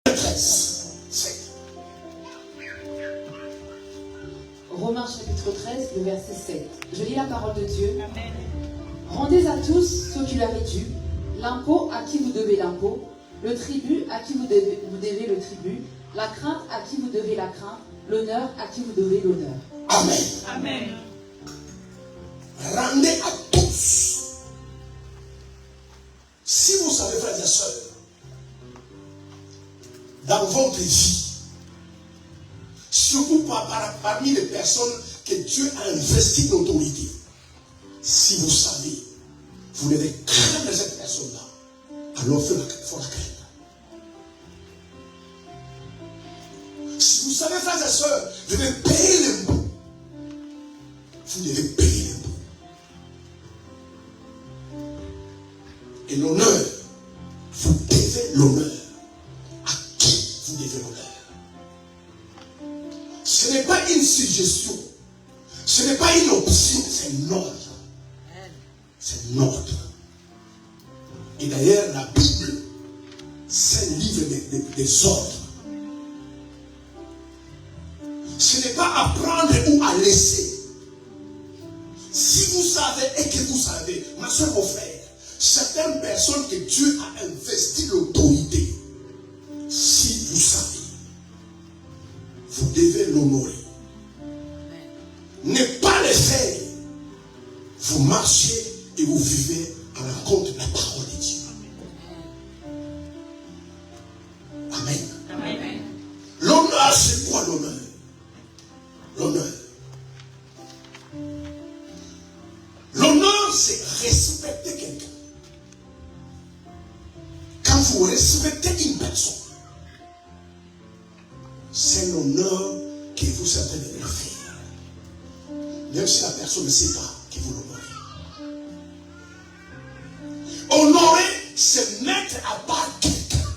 13. Romains chapitre 13, le verset 7. Je lis la parole de Dieu. Amen. Rendez à tous ce qui leur est dû, l'impôt à qui vous devez l'impôt, le tribut à qui vous devez le tribut, la crainte à qui vous devez la crainte, l'honneur à qui vous devez l'honneur. Amen. Amen. Rendez à tous. Si vous savez, frères et sœurs, dans votre vie, surtout parmi les personnes que Dieu a investies d'autorité, si vous savez, vous devez craindre cette personne-là, alors il faut la craindre. Si vous savez, frères et sœurs, vous devez payer l'impôt. Vous devez payer l'impôt. Et l'honneur, vous devez l'honneur. À qui vous devez l'honneur? Ce n'est pas une suggestion. Ce n'est pas une option, c'est un ordre. C'est un ordre. Et d'ailleurs, la Bible, c'est un livre des ordres. Ce n'est pas à prendre ou à laisser. Si vous savez et que vous savez, ma soeur, mon frère, certaines personnes que Dieu a investi l'autorité, si vous savez, vous devez l'honorer. Ne pas les faire. Vous marchez et vous vivez à l'encontre de la parole de Dieu. Amen. Amen. L'honneur, c'est quoi l'honneur? L'honneur. L'honneur, c'est respecter quelqu'un. Quand vous respectez une personne, c'est l'honneur que vous êtes en train de le faire. Même si la personne ne sait pas que vous l'honorez. Honorer, c'est mettre à part quelqu'un.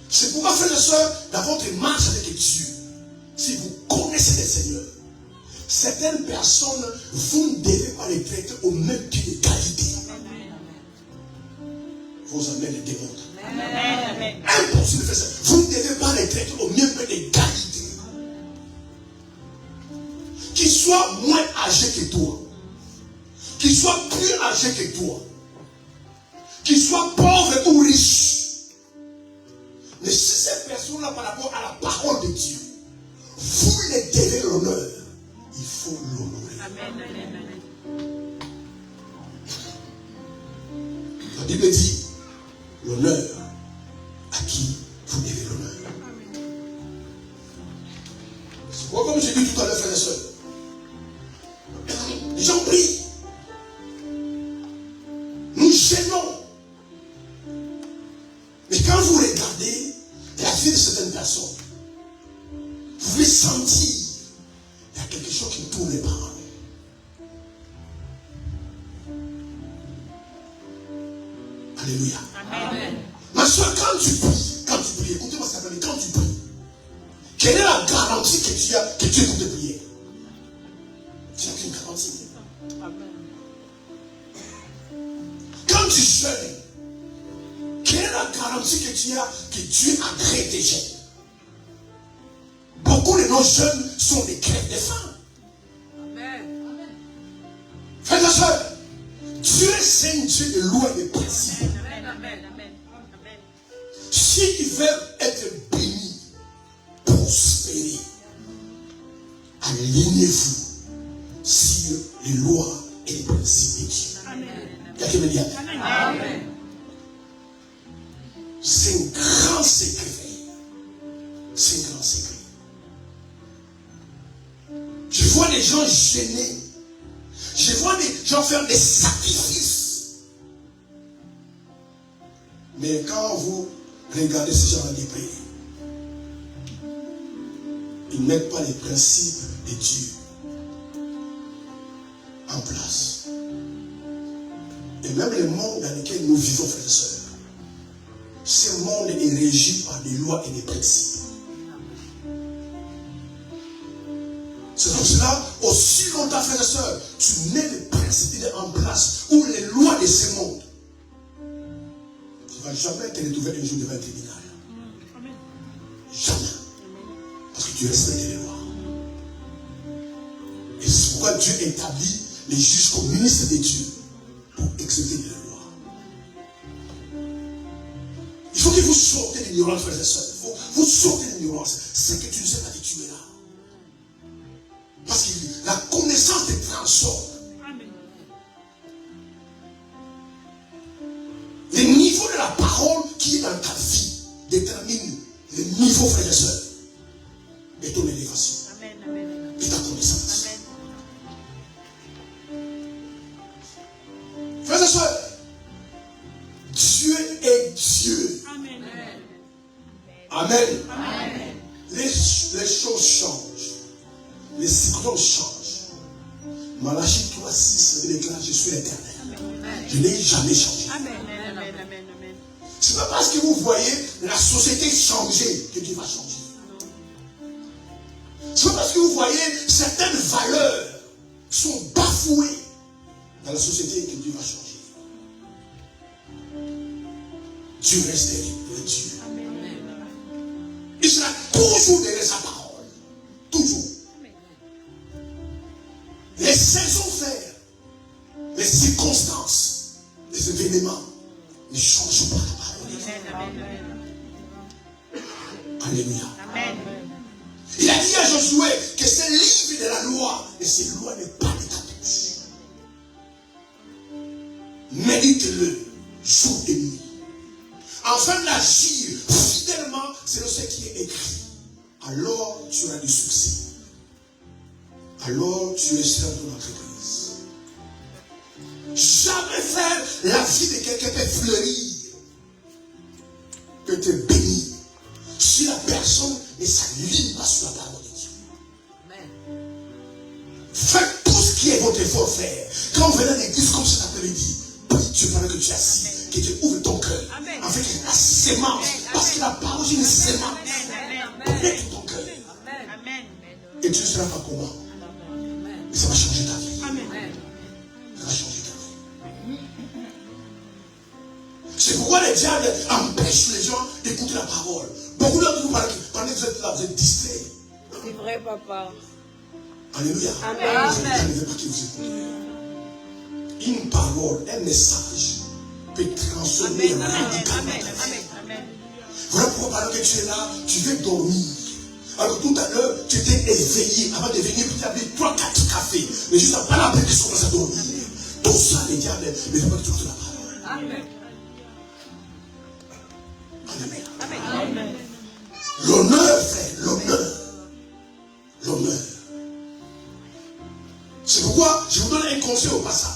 C'est pourquoi, frères et sœurs, dans votre marche avec Dieu, si vous connaissez le Seigneur, certaines personnes, vous ne devez pas les traiter au même pied de qualité. Vos amens les démontrent. Amen. Impossible de faire ça. Vous ne devez pas les traiter au même pied de qualité. Qu'il soit moins âgé que toi, qu'il soit plus âgé que toi, qu'il soit pauvre ou riche. Mais si cette personne-là, par rapport à la parole de Dieu, vous les devez l'honneur, il faut l'honorer. Amen. La Bible dit l'honneur à qui vous devez l'honneur. C'est pourquoi, comme j'ai dit tout à l'heure, frères et sœurs, les gens prient. Nous gênons. Mais quand vous regardez la vie de certaines personnes, vous pouvez sentir qu'il y a quelque chose qui ne tourne pas. Alléluia. Amen. Ma soeur, quand tu pries, écoutez-moi ça, mais quand tu pries, quelle est la garantie que tu as que Dieu écoute tes prières? Tu n'as qu'une garantie. Quand tu jeûnes, quelle est la garantie que tu as que Dieu agrée tes jeûnes? Beaucoup de nos jeûnes sont des crêpes de faim. Frères et sœurs, Dieu est un Dieu de loi et de principes. Amen. Si tu veux être béni, prospérer, alignez-vous sur les lois et les principes de Dieu. Quelqu'un me dit amen. Amen. C'est un grand secret. C'est un grand secret. Je vois des gens gênés. Je vois des gens faire des sacrifices. Mais quand vous regardez ces gens-là de prier, ils ne mettent pas les principes de Dieu en place. Et même le monde dans lequel nous vivons, frères et sœurs, ce monde est régi par des lois et des principes. C'est pour cela, aussi longtemps, frères et sœurs, tu mets les principes en place ou les lois de ce monde, tu ne vas jamais te retrouver un jour devant un tribunal. que tu respectes les lois. Et c'est pourquoi Dieu établit les juges comme ministres de Dieu pour exécuter les lois. Il faut que vous sortez de l'ignorance, frères et sœurs. Vous sortez de l'ignorance. C'est que tu ne sais pas que tu es là. Parce que la connaissance te transforme. Le niveau de la parole qui est dans ta vie détermine le niveau, frères et sœurs, de ton élévation. Et ta connaissance. Frères et sœurs, Dieu est Dieu. Amen. Amen. Les choses changent. Les circonstances changent. Malachie 3:6 déclare: je suis l'Éternel. Je n'ai jamais changé. Ce n'est pas parce que vous voyez la société changer que Dieu va changer. Ce n'est pas parce que vous voyez certaines valeurs sont bafouées dans la société que Dieu va changer. Dieu reste le Dieu. Il sera toujours derrière sa parole. Toujours. Les saisons faire, les circonstances, les événements ne changent pas la parole. Alléluia. Amen. Il a dit à Josué que ce livre de la loi, et ces lois n'est pas de ta bouche. Médite-le jour et nuit. Afin d'agir fidèlement selon ce qui est écrit. Alors tu auras du succès. Alors tu réussiras ton entreprise. Jamais faire la vie de quelqu'un peut fleurir, peut te bénir, si la personne ne s'aligne pas sur la parole de Dieu. Amen. Faites tout ce qui est votre effort faire. Quand vous venez à l'église comme cet après-midi, prie Dieu pendant que tu es assis, que Dieu ouvre ton cœur, avec la sémence, parce que la parole est une sémence. Connecte ton cœur. Et Dieu sera pas comment. Mais ça va changer ta vie. Ça va changer ta vie. C'est pourquoi les diables empêchent les gens d'écouter la parole. Beaucoup d'entre vous, pendant que vous êtes là, vous êtes distraits. C'est vrai, papa. Alléluia. Amen. Vous ne savez pas qui vous écoutez. Une parole, un message peut transformer radicalement ta vie. Voilà pourquoi pendant que tu es là, tu veux dormir. Alors tout à l'heure, tu étais éveillé avant de venir, tu avais 3-4 cafés. Mais juste après la paix, tu commences à dormir. Tout ça, les diables, ne veulent pas que tu écoutes la parole. Amen. Amen. L'honneur, frère, l'honneur. L'honneur. C'est pourquoi je vous donne un conseil au passage.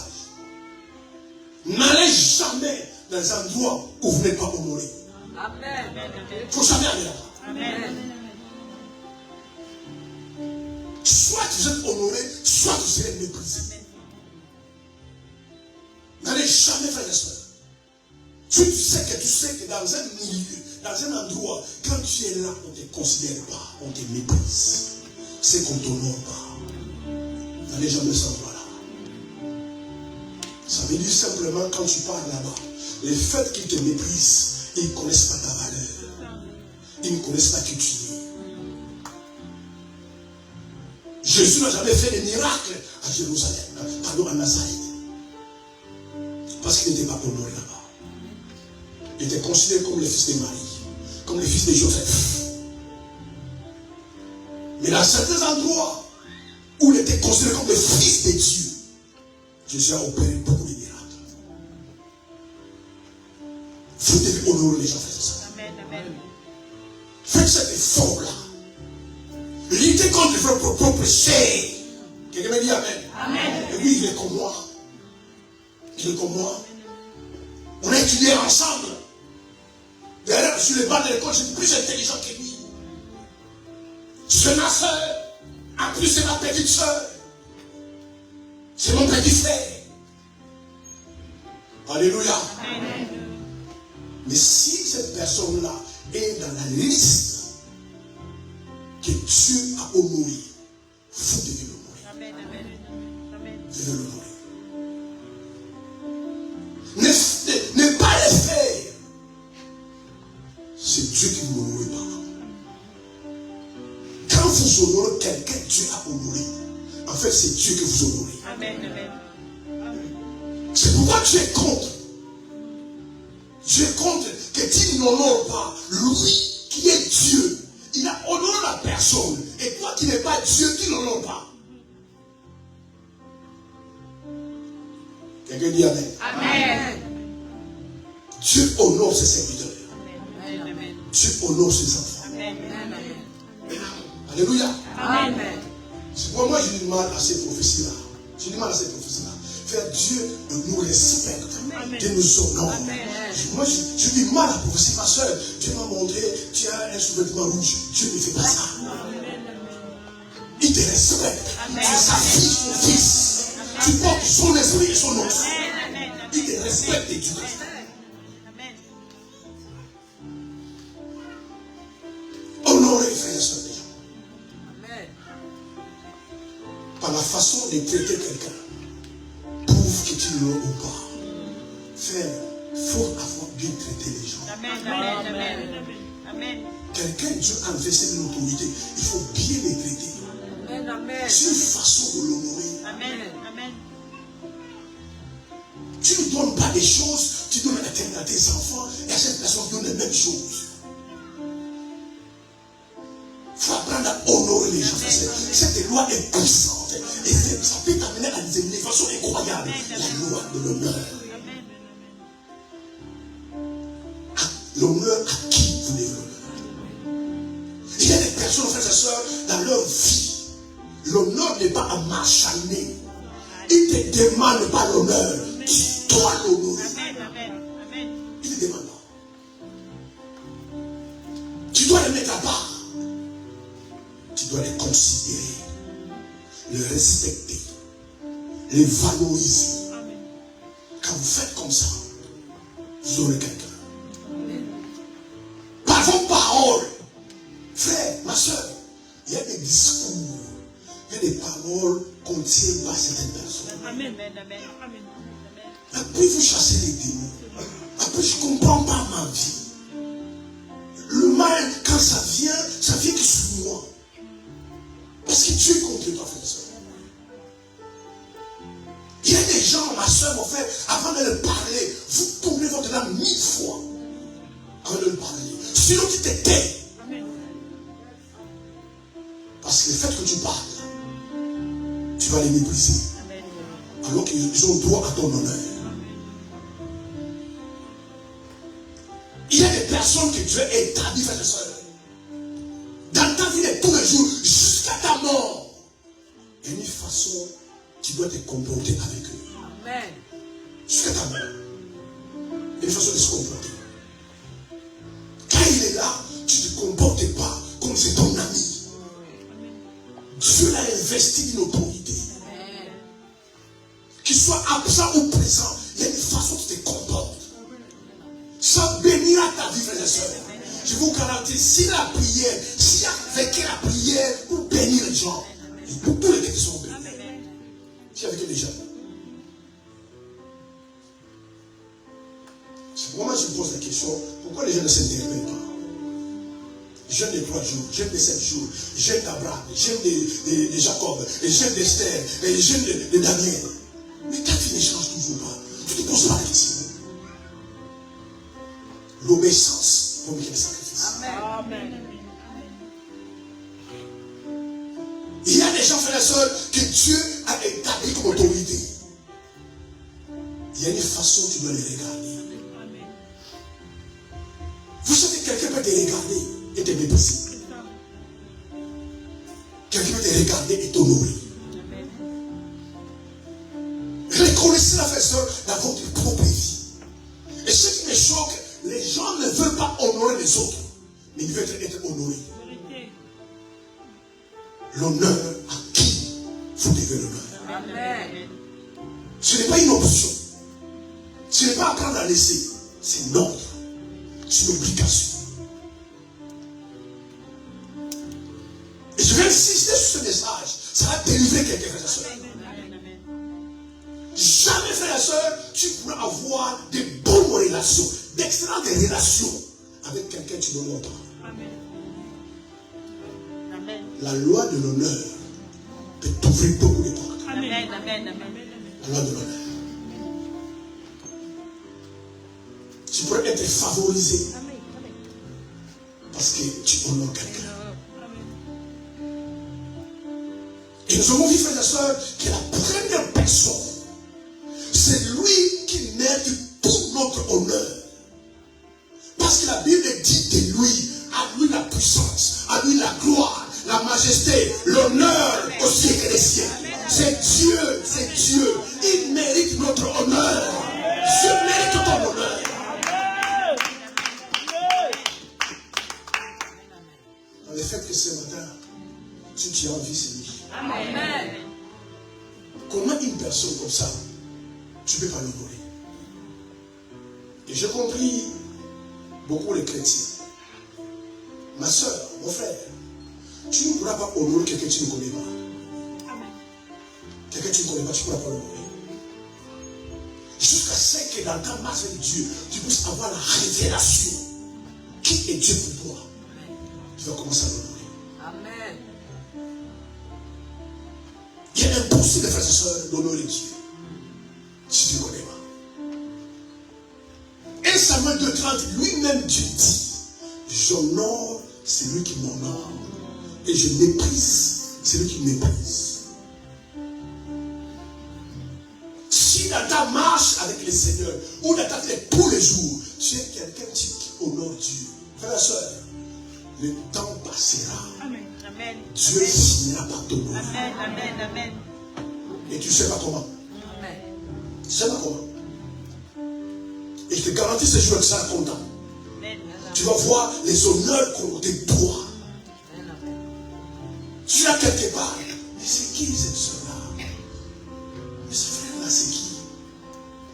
N'allez jamais dans un endroit où vous n'êtes pas honoré. Amen. Il ne faut jamais aller là-bas. Amen. Soit vous êtes honoré, soit vous serez méprisé. N'allez jamais faire ça. Si tu sais que dans un milieu, dans un endroit, quand tu es là, on ne te considère pas, on te méprise. C'est qu'on ne t'honore pas. N'allez jamais sans endroit là. Ça veut dire simplement quand tu pars là-bas, le fait qu'ils te méprisent, ils ne connaissent pas ta valeur. Ils ne connaissent pas qui tu es. Jésus n'a jamais fait de miracle à Jérusalem, pardon, à Nazareth. Parce qu'il n'était pas honoré là-bas. Il était considéré comme le fils de Marie, comme le fils de Joseph. Mais dans certains endroits où il était considéré comme le fils de Dieu, Jésus a opéré beaucoup de miracles. Vous devez honorer les gens, frères et sœurs. Faites cet effort-là. Luttez contre votre propre chair. Quelqu'un me dit Amen. Amen. Et oui, il est comme moi. Il est comme moi. On a étudié ensemble. D'ailleurs, sur les bancs de l'école, je suis plus intelligent que lui. C'est ma soeur. En plus, c'est ma petite soeur. C'est mon petit frère. Alléluia. Amen. Mais si cette personne-là est dans la liste que Dieu a honoré, vous devez l'honorer. Amen. Vous devez l'honorer. Ne pas le faire. C'est Dieu qui ne vous honore pas. Quand vous honorez quelqu'un que Dieu a honoré, en fait, c'est Dieu que vous honorez. Amen. Amen. C'est pourquoi Dieu est contre. Dieu est contre que tu n'honores pas lui qui est Dieu. Il a honoré la personne. Et toi qui n'es pas Dieu, tu n'honores pas. Quelqu'un dit Amen. Amen. Dieu honore ses serviteurs. Amen. Dieu honore ses enfants. Amen. Alléluia. Amen. C'est pourquoi moi j'ai du mal à ces prophéties-là. J'ai du mal à ces prophéties-là. Faire Dieu nous respecte. Dieu nous honore. Moi j'ai du mal à la prophétie. Ma soeur, Dieu m'a montré, tu as un sous-vêtement rouge. Dieu ne fait pas ça. Il te respecte. Tu es sa fille, son fils. Tu portes son esprit et son nom. Il te respecte et tu te respectes. Honorez, frères et sœurs, les gens. Par la façon de traiter quelqu'un, prouve que tu ne l'honores pas. Frère, il faut avoir bien traité les gens. Amen. Quelqu'un, Dieu a investi une autorité, il faut bien les traiter. C'est une façon de l'honorer. Amen. Tu ne donnes pas des choses, tu donnes à tes enfants et à cette personne qui donne les mêmes choses. Il faut apprendre à honorer les gens. Cette loi est puissante et ça peut t'amener à des élévations incroyables. La loi de l'honneur. L'honneur à qui vous devez l'honneur. Il y a des personnes, frères et sœurs, dans leur vie, l'honneur n'est pas à marchander. Il ne te demande pas l'honneur. Tu dois l'honorer. Il te demande pas. Tu dois le mettre à part. Tu dois les considérer, les respecter, les valoriser. Quand vous faites comme ça, vous aurez quelqu'un. Par vos paroles, frère, ma soeur, il y a des discours, il y a des paroles qu'on ne tient pas certaines personnes. Amen. Après, vous chassez les démons. Après, je ne comprends pas ma vie. Le mal, quand ça vient que sur moi. Parce que Dieu est contre toi, frère et sœur. Il y a des gens, ma soeur, mon frère, avant de leur parler, vous tournez votre âme 1000 fois avant de leur parler. Sinon, tu te tais. Parce que le fait que tu parles, tu vas les mépriser. Alors qu'ils ont droit à ton honneur. Il y a des personnes que Dieu a établies, frère et sœur. Dans ta vie de tous les jours, jusqu'à ta mort. Il y a une façon, tu dois te comporter avec eux. Amen. Jusqu'à ta mort. Il y a une façon de se comporter. Quand il est là, tu ne te comportes pas comme c'est ton ami. Dieu l'a investi d'une autorité. Qu'il soit absent ou présent, il y a une façon dont tu te comportes. Ça bénira ta vie, frères et sœurs. Je vous garantis, si la prière, s'il y a avec la prière pour bénir les gens, et pour tous les qui sont bénis. Si avec les gens. C'est pourquoi moi je pose la question, pourquoi les gens ne s'interpellent pas? Jeûne de 3 jours, jeûne de 7 jours, jeûne d'Abraham, jeûne de Jacob, jeûne d'Esther, jeûne de Daniel. Mais quand tu ne changes toujours pas, tu ne te poses pas la question. L'obéissance vaut mieux que le sacrifice. Amen. Il y a des gens, frères et sœurs, que Dieu a établi comme autorité. Il y a une façon tu dois les regarder. Vous savez que quelqu'un peut te regarder et te mépriser. Quelqu'un peut te regarder et t'honorer. Reconnaissez la frère et sœur dans votre propre vie. Et ce qui me choque, les gens ne veulent pas honorer les autres, mais ils veulent être honorés. L'honneur à qui vous devez l'honneur. Amen. Ce n'est pas une option. Ce n'est pas apprendre à laisser. C'est une ordre. C'est une obligation. Et je vais insister sur ce message. Ça va délivrer quelqu'un, frère et sœur. Jamais, frère et sœur, tu pourras avoir de bonnes relations, d'excellentes relations avec quelqu'un que tu n'honores pas. Amen. La loi de l'honneur peut t'ouvrir beaucoup de portes. Amen. Amen. Amen. La loi de l'honneur. Tu pourrais être favorisé parce que tu honores quelqu'un. Et nous avons vu, frères et sœurs, que la première personne, c'est lui qui mérite tout notre honneur. Parce que la Bible dit de lui, à lui la puissance, à lui la gloire, la majesté, l'honneur au siècle des siècles. C'est Dieu, c'est Dieu. Il mérite notre honneur. Dieu mérite ton honneur. Dans le fait que ce matin, si tu as envie, c'est lui. Amen. Comment une personne comme ça, tu ne peux pas l'honorer? Et j'ai compris beaucoup les chrétiens. Ma soeur, mon frère, tu ne pourras pas honorer quelqu'un que tu ne connais pas. Quelqu'un que tu ne connais pas, tu ne pourras pas l'honorer. Jusqu'à ce que dans ta marche avec Dieu, tu puisses avoir la révélation. Qui est Dieu pour toi? Tu vas commencer à l'honorer. Amen. Il est impossible, frères et sœurs, d'honorer Dieu si tu ne connais pas. 1 Samuel 2,30, lui-même Dieu dit, j'honore celui qui m'honore et je méprise celui qui méprise. Si dans ta marche avec le Seigneur ou dans ta vie tous les jours, tu es quelqu'un qui honore Dieu, frères et sœurs, le temps passera. Amen. Amen. Dieu finira par t'honorer. Amen. Amen. Amen. Et tu ne sais pas comment. Amen. Tu ne sais pas comment. Et je te garantis ce jour que tu seras content. Amen. Tu vas voir les honneurs qu'on te doit. Tu es quelque part. Mais c'est qui cette soeur-là? Mais ce frère-là, c'est qui?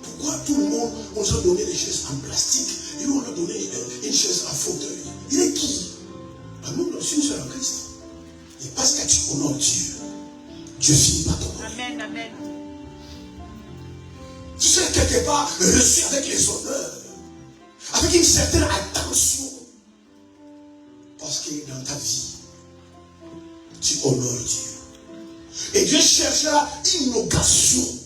Pourquoi tout le monde, on nous a donné des chaises en plastique et nous on a donné une chaise en fauteuil? Il est qui? Nous, nous sommes sur en Christ. Et parce que tu honores Dieu, Dieu finit par t'honorer. Amen. Amen. Tu sais quelque part reçu avec les honneurs, avec une certaine attention. Parce que dans ta vie, tu honores Dieu. Et Dieu cherchera une occasion.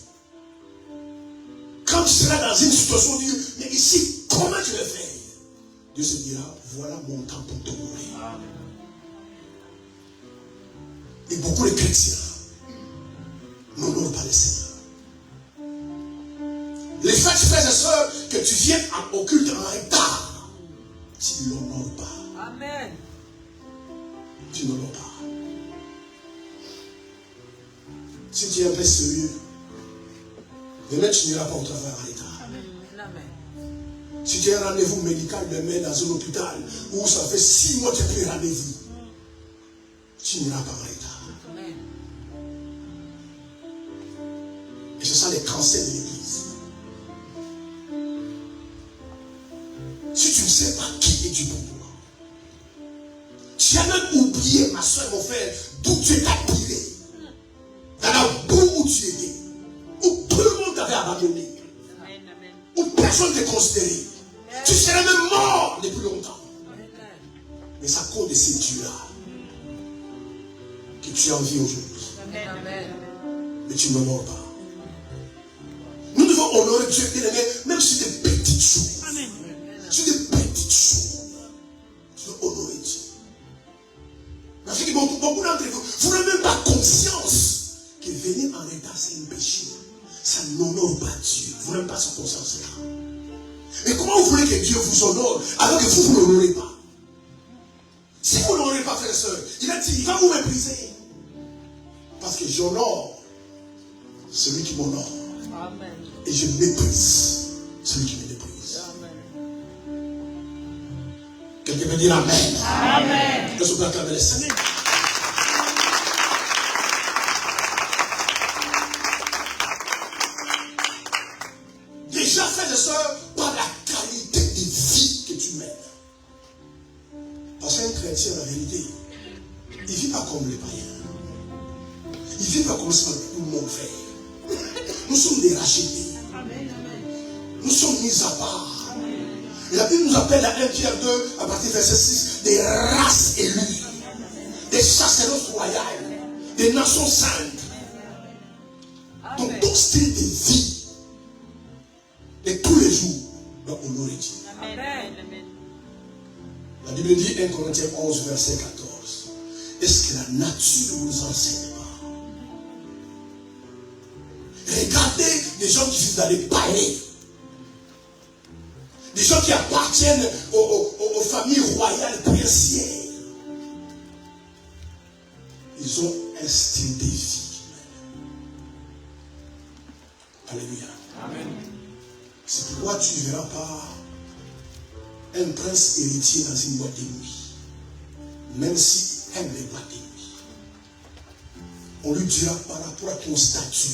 Quand tu seras dans une situation où Dieu, mais ici, comment tu le fais? Dieu se dira, voilà mon temps pour t'honorer. Et beaucoup de chrétiens n'honorent pas le Seigneur. Les faits, frères et sœurs, que tu viennes au culte en retard, tu ne l'honores pas. Amen. Tu ne l'honores pas. Si tu es un peu sérieux, demain tu n'iras pas au travail en retard. Amen. Si tu as un rendez-vous médical demain dans un hôpital où ça fait 6 mois que tu as pris rendez-vous, tu n'iras pas en retard. Amen. Et ce sont les cancers de l'église. Si tu ne sais pas qui est Dieu pour toi, tu as même oublié, ma soeur, mon frère, d'où tu t'as tiré. Dans la boue où tu étais, où tout le monde t'avait abandonné, Amen. Amen. où personne ne te considérait. Tu serais même mort depuis longtemps. Mais c'est à cause de ces dieux-là que tu as envie aujourd'hui. Amen. Mais tu n'honores pas. Nous devons honorer Dieu, bien-aimé, même sur des petites choses. Amen. Sur des petites choses. Tu dois honorer Dieu. Parce que beaucoup d'entre vous, vous n'avez même pas conscience que venir en retard, c'est un péché. Ça n'honore pas Dieu. Vous n'avez pas cette conscience-là. Et comment vous voulez que Dieu vous honore alors que vous ne l'honorez pas? Si vous ne l'honorez pas, frère et soeur, il a dit, il va vous mépriser. Parce que j'honore celui qui m'honore. Amen. Et je méprise celui qui me méprise. Amen. Quelqu'un peut dire Amen. Amen. Est-ce que vous acclamez le Seigneur? Déjà, frères et sœurs, par la qualité de vie que tu mènes. Parce qu'un chrétien, en réalité, il ne vit pas comme les païens. Il ne vit pas comme ça tout le monde fait. Nous sommes des rachetés. Amen. Nous sommes mis à part. Et la Bible nous appelle à 1 Pierre 2, à partir du verset 6, des races élues. des sacerdotes royales, des nations saintes. Donc ton style de vie de tous les jours doit honorer Dieu. Amen. La Bible dit 1 Corinthiens 11, verset 14. Est-ce que la nature ne nous enseigne pas? Regardez les gens qui vivent dans les palais. Des gens qui appartiennent aux familles royales princières. Ils ont un style de vie. Alléluia. Amen. C'est pourquoi tu ne verras pas un prince héritier dans une boîte de nuit. Même s'il aime les boîtes de nuit. On lui dira par rapport à ton statut,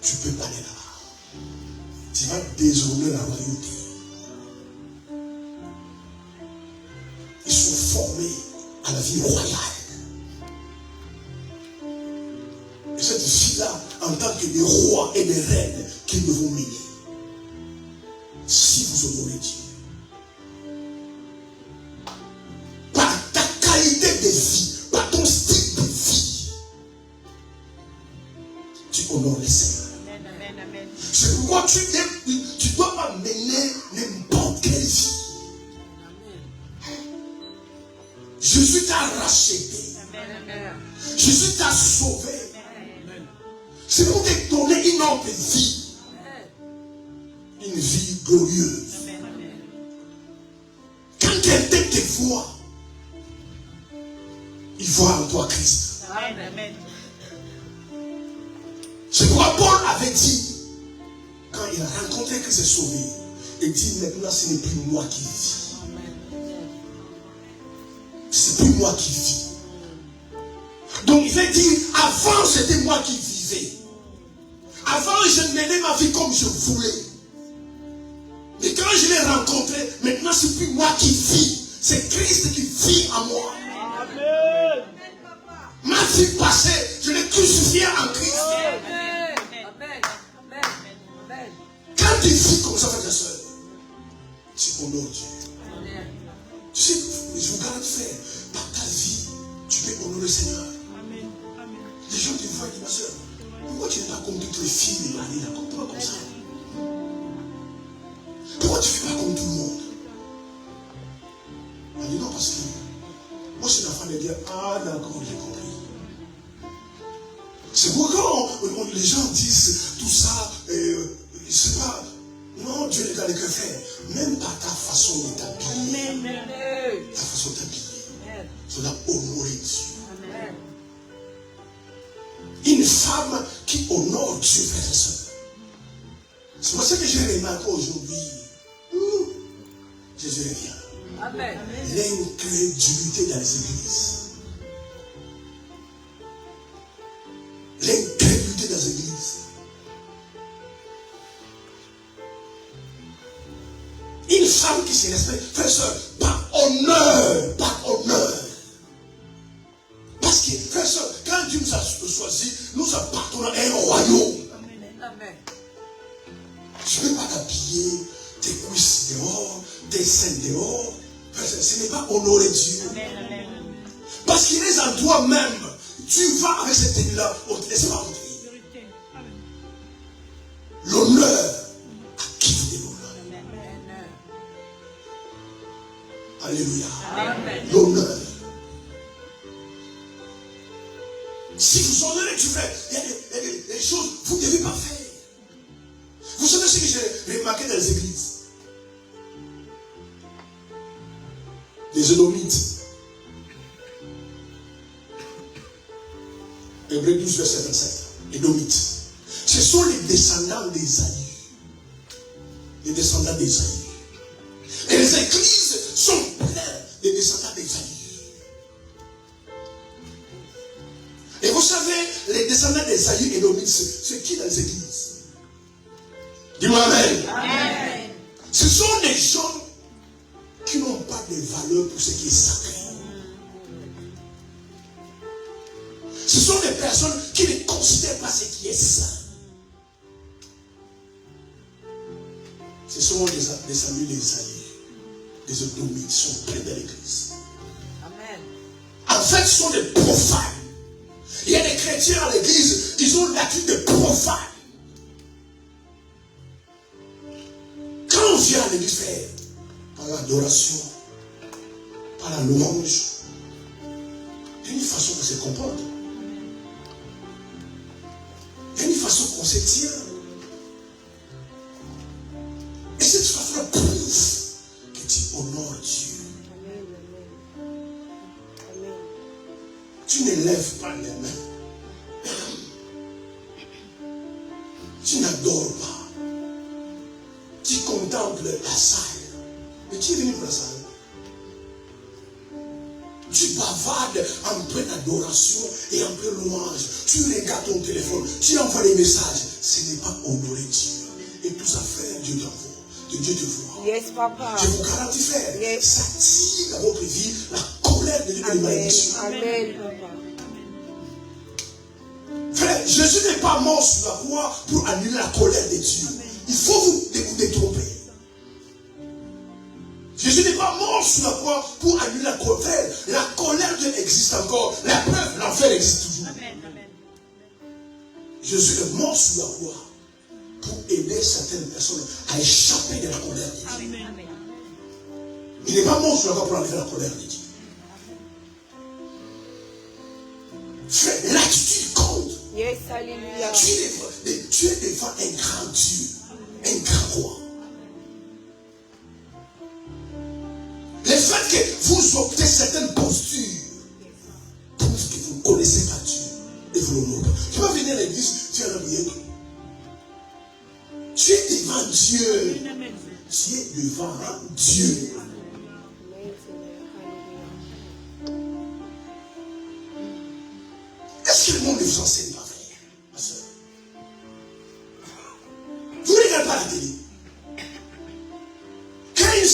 tu ne peux pas aller là-bas. Tu vas déshonorer la royauté. Ils sont formés à la vie royale. Et cette vie-là, en tant que des rois et des reines qu'ils devront mener. Si vous honorez Dieu. Par ta qualité de vie, par ton style de vie, tu honores le Seigneur. Amen. C'est pourquoi tu ne dois pas mener n'importe quelle vie. Jésus t'a racheté. Amen. Jésus t'a sauvé. C'est pour te donner une autre vie. Une vie glorieuse. Quand quelqu'un te voit, il voit en toi Christ. Amen. C'est pourquoi Paul avait dit, quand il a rencontré Christ et sauvé, il dit maintenant ce n'est plus moi qui vis. C'est plus moi qui vis. Donc il veut dire, avant c'était moi qui vivais. Avant je menais ma vie comme je voulais. Mais quand je l'ai rencontré, maintenant c'est plus moi qui vis. C'est Christ qui vit en moi. Amen. Ma vie passée, je l'ai crucifié en Christ. Amen. Quand tu vis comme ça, frère et soeur, tu honores Dieu. Tu sais, je vous garantis, frère, par ta vie, tu peux honorer le Seigneur. Les gens te voient et disent, ma soeur, pourquoi tu n'es pas comme toutes les filles de Marie, pourquoi comme ça? Pourquoi tu ne fais pas comme tout le monde? Elle dit non, parce que moi je suis la femme de dire, ah d'accord, j'ai compris. C'est pourquoi les gens disent tout ça, c'est pas, non, Dieu n'est dans les cœurs, frère. Même par ta façon de t'habiller, ta façon de t'habiller, cela honore Dieu. Amen. Une femme qui honore Dieu, frère et soeur. C'est pour ça que j'ai remarqué aujourd'hui. Jésus revient. Amen. L'incrédulité dans les églises. L'incrédulité dans les églises. Une femme qui se respecte, frère et soeur, par honneur, par honneur. Parce que, frère et soeur, quand Dieu nous a choisi, nous appartenons à un royaume. Amen. Je ne peux pas t'habiller, tes cuisses dehors, tes seins dehors. Ce n'est pas honorer Dieu. Parce qu'il est en toi-même. Tu vas avec cette tenue-là, on ne te laisse pas entrer. L'honneur à qui vous devez l'honneur. Alléluia. Amen. L'honneur. Si vous honorez, tu fais. Il y a des choses que vous ne devez pas faire. Vous savez ce que j'ai remarqué dans les églises? Les Édomites. Hébreux 12, verset 25. Édomites. Ce sont les descendants d'Ésaü. Les descendants d'Ésaü. Et les églises sont pleines des descendants d'Ésaü. Et vous savez, les descendants d'Ésaü et Édomites, c'est qui dans les églises? Dis-moi Amen. Amen. Ce sont des gens qui n'ont pas de valeur pour ce qui est sacré. Ce sont des personnes qui ne considèrent pas ce qui est saint. Ce sont des Samuel et Isaïe, des Édomites, sont près de l'église. Amen. Avant fait, ce sont des profanes. Il y a des chrétiens à l'église, ils ont l'attitude de profanes. Quand on vient à l'église faire par l'adoration, par la louange, il y a une façon qu'on se comporte. Il y a une façon qu'on se tient. Et cette façon-là prouve que tu honores Dieu. Tu n'élèves pas les mains. Tu n'adores pas. Tu contemples la salle. Mais tu es venu pour la salle. Tu bavardes en pleine adoration et en pleine louange. Tu regardes ton téléphone. Tu envoies des messages. Ce n'est pas honorer Dieu. Et tout ça, frère, Dieu t'envoie. Dieu te voit. Yes, Papa. Je vous garantis, frère, Yes. ça tire dans votre vie la colère de Dieu et les Amen. malédictions. Amen, Papa. Frère, Jésus n'est pas mort sur la croix pour annuler la colère de Dieu. Il faut vous détromper. Jésus n'est pas mort sur la croix pour annuler la colère. La colère de Dieu existe encore. La preuve, l'enfer existe toujours. Jésus est mort sur la croix pour aider certaines personnes à échapper de la colère de Dieu. Il n'est pas mort sur la croix pour enlever la colère de Dieu. Frère, l'attitude compte. Yes, Alléluia. Tu es devant un grand Dieu, un grand roi. Le fait que vous optez certaines postures prouve que vous ne connaissez pas Dieu et vous l'honorez. Tu vas venir à l'église, tu es un bien. Tu es devant Dieu. Tu es devant Dieu. Amen, Seigneur. Est-ce que le monde ne vous enseigne pas, frère, ma soeur? Vous ne regardez pas la télé. Quand il y a une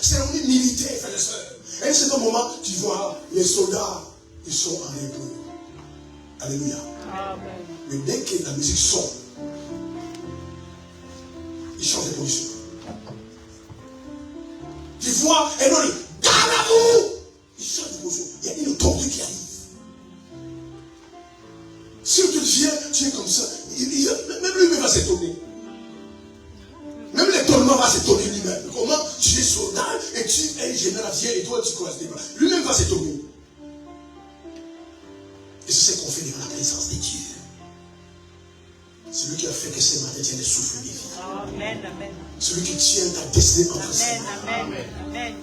cérémonie militaire, frères et sœurs, à un certain moment, tu vois les soldats, ils sont en repos. Alléluia. Amen. Mais dès que la musique sort, ils changent de position. Tu vois un homme, dans l'amour, ils changent de position. Il y a une tortue qui arrive. Si tu viens, tu es comme ça, même lui-même va s'étonner. Même l'étonnement va s'étonner lui-même. Comment tu es soldat et tu es général, viens et toi tu crois pas. Lui-même va s'étonner. Et c'est ce qu'on fait devant la présence de Dieu. Celui qui a fait que ce matin tient les souffles de vie. Amen, amen. Celui qui tient ta destinée entre ses Amen, mains. amen, amen.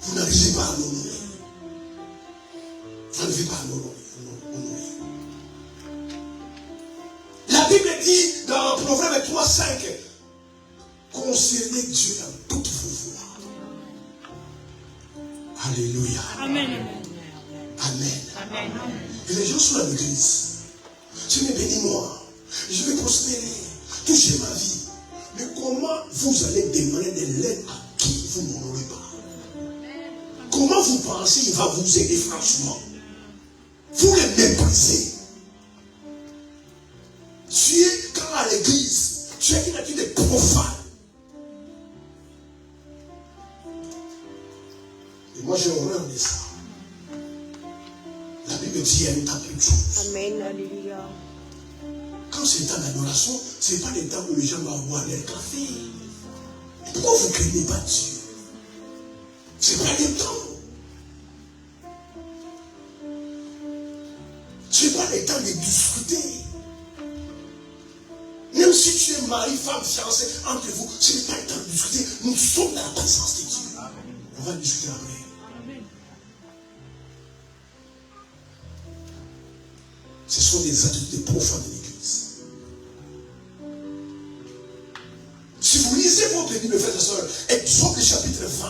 Vous n'arrivez pas à l'honorer. Vous n'arrivez pas à l'honorer. La Bible dit dans Proverbe 3:5, considérez Dieu dans toutes vos voies. Alléluia. Amen. Amen. Amen. Et les gens sont à l'église. Seigneur, bénis-moi. Je vais prospérer. Toucher ma vie. Mais comment vous allez demander de l'aide à qui vous n'honorez pas? Comment vous pensez qu'il va vous aider franchement? Vous le méprisez. Tu es, quand à l'église, tu es une attitude profane. Et moi j'ai horreur de ça. La Bible dit il y a une temps de choses. Amen, Alléluia. Quand c'est le temps d'adoration, ce n'est pas le temps où les gens vont boire leur café. Et pourquoi vous ne craignez pas Dieu? Ce n'est pas le temps. Ce n'est pas le temps de discuter. Même si tu es mari, femme, fiancé, entre vous, ce n'est pas le temps de discuter. Nous sommes dans la présence de Dieu. On va discuter après. Ce sont des attitudes profanes de l'Église. Si vous lisez votre Bible, frères et sœurs, Exode chapitre 20,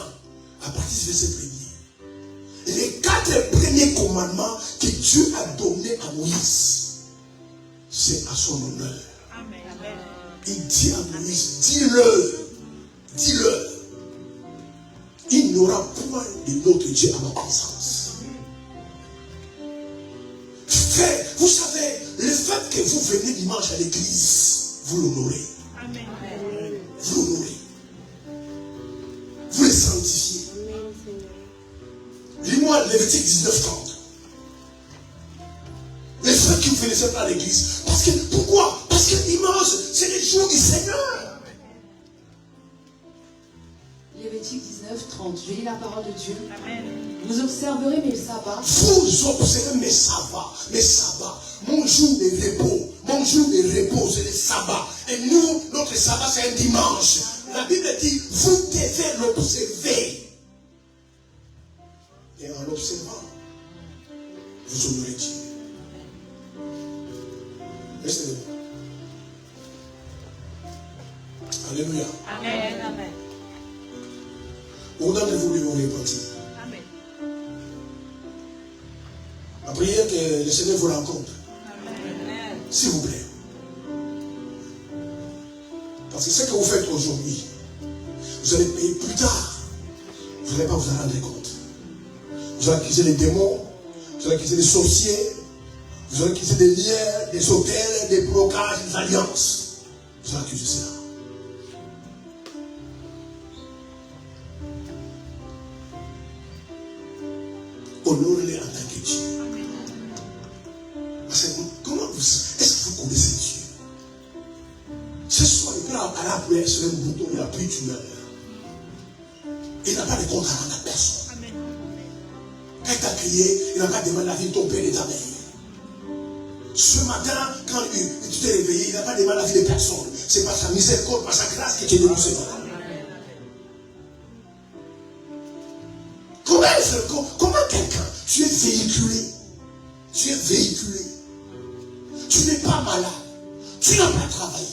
à partir du verset 1er, les 4 premiers commandements que Dieu a donnés à Moïse, c'est à son honneur. Amen. Il dit à Moïse, dis-le, il n'y aura point de notre Dieu à ma présence. Frère, vous savez, le fait que vous venez dimanche à l'église, vous l'honorez. Amen. Vous l'honorez. Vous le sanctifiez. Amen, Seigneur. Lis-moi Lévitique 19:30. finissez pas à l'église. Parce que, pourquoi? Parce que dimanche, c'est le jour du Seigneur. Lévitique 19, 30. Je lis la parole de Dieu. Amen. Vous observerez mes sabbats. Vous observez mes sabbats. Mon jour de repos. Mon jour de repos, c'est le sabbat. Et nous, notre sabbat, c'est un dimanche. La Bible dit, vous devez l'observer. Et en l'observant, vous honorez Dieu. Restez debout. Alléluia. Amen. Amen. Autant que vous devez vous repentir. Amen. La prière que le Seigneur vous rencontre. Amen. S'il vous plaît. Parce que ce que vous faites aujourd'hui, vous allez payer plus tard. Vous n'allez pas vous en rendre compte. Vous allez accuser les démons, vous allez accuser les sorciers, vous allez accuser des liens, des hôtels, des blocages, des alliances. Vous allez accuser cela. Honorez-les en tant que Dieu. Parce que comment vous, est-ce que vous connaissez Dieu? Ce soir, il peut aller à la prière sur un bouton, il a pris une heure. Il n'a pas de compte à rendre à personne. Amen. Quand il t'a crié, il n'a pas demandé la vie de ton père et de ta mère. Ce matin, quand tu t'es réveillé, il n'a pas demandé la vie de personne. C'est par sa miséricorde, par sa grâce que tu es venu ce matin. Comment quelqu'un, tu es véhiculé, tu n'es pas malade, tu n'as pas travaillé.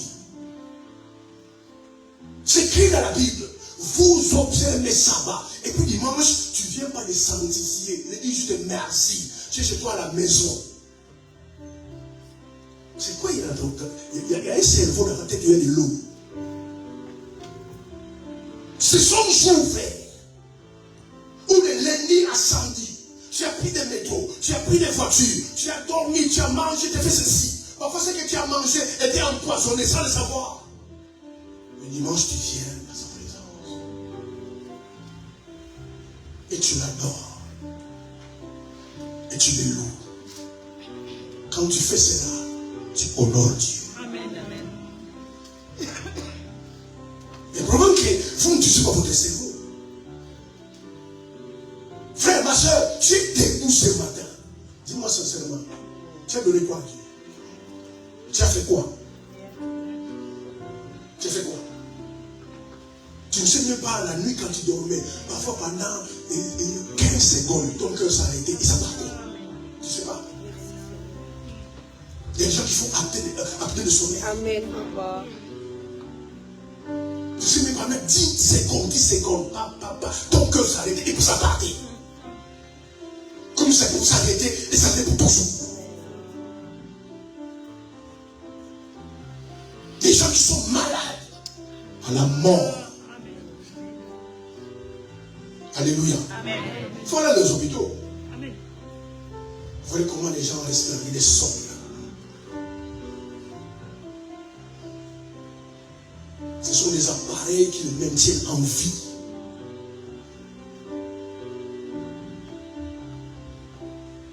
C'est écrit dans la Bible, vous observez les sabbats, et puis dimanche, tu ne viens pas les sanctifier, il dit juste merci, tu es chez toi à la maison. C'est quoi il y a dans ton cœur? Il y a un cerveau dans ta tête, il y a de l'eau. Ce sont jours verts. Ou le lundi à samedi, tu as pris des métros, tu as pris des voitures, tu as dormi, tu as mangé, tu as fait ceci. Parfois, ce que tu as mangé était empoisonné sans le savoir. Le dimanche, tu viens à sa présence. Et tu l'adores. Et tu le loues. Quand tu fais cela, tu honores Dieu. Amen. Amen. Le problème est que vous n'utilisez pas votre cerveau. Frère, ma soeur, tu es debout ce matin. Dis-moi sincèrement, tu as donné quoi à Dieu? Tu as fait quoi? Tu as fait quoi? Tu ne sais même pas la nuit quand tu dormais. Parfois pendant 15 secondes, ton cœur s'arrêtait et ça partait. Tu ne sais pas. Il y a des gens qui font appeler de sommeil. Amen, Papa. Tu ne sais même pas mettre 10 secondes. Ton cœur s'arrêtait et puis ça partait. Comme ça pour s'arrêter et ça fait pour toujours. Des gens qui sont malades à la mort. Alléluia. Amen. Il faut aller dans les hôpitaux. Amen. Vous voyez comment les gens restent dans les sons. Ce sont des appareils qui les maintiennent en vie.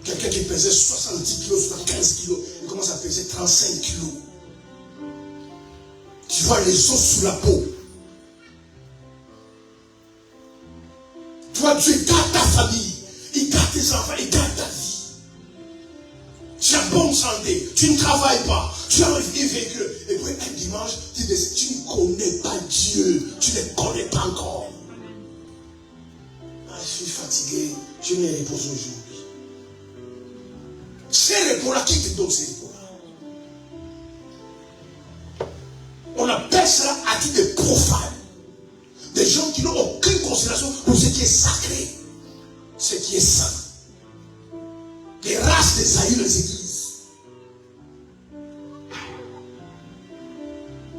Quelqu'un qui pesait 70 kg, 75 kg, il commence à peser 35 kg. Tu vois les os sous la peau. Toi, Dieu garde ta famille, il garde tes enfants, il garde ta vie. Tu as bonne santé, tu ne travailles pas, tu as un véhicule. Et puis un dimanche, tu ne connais pas Dieu, tu ne connais pas encore. Ah, je suis fatigué, je me repose aujourd'hui. Ces repos-là, qui te donne ces repos-là? On appelle cela attitude de profane. Des gens qui n'ont aucune considération pour ce qui est sacré, ce qui est saint. Des races d'Esaïe dans les églises.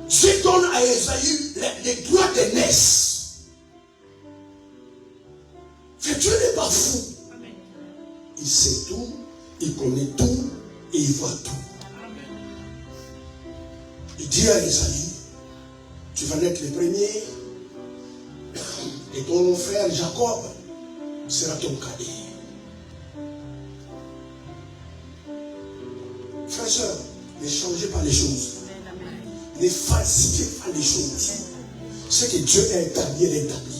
Dieu donne à Esaïe les droits d'aînesse. Mais Dieu n'est pas fou. Il sait tout, il connaît tout et il voit tout. Il dit à Esaïe, tu vas naître le premier et ton frère Jacob sera ton cadet. Frères et sœurs, ne changez pas les choses. Ne falsifiez pas les choses. Ce que Dieu a établi, il est établi.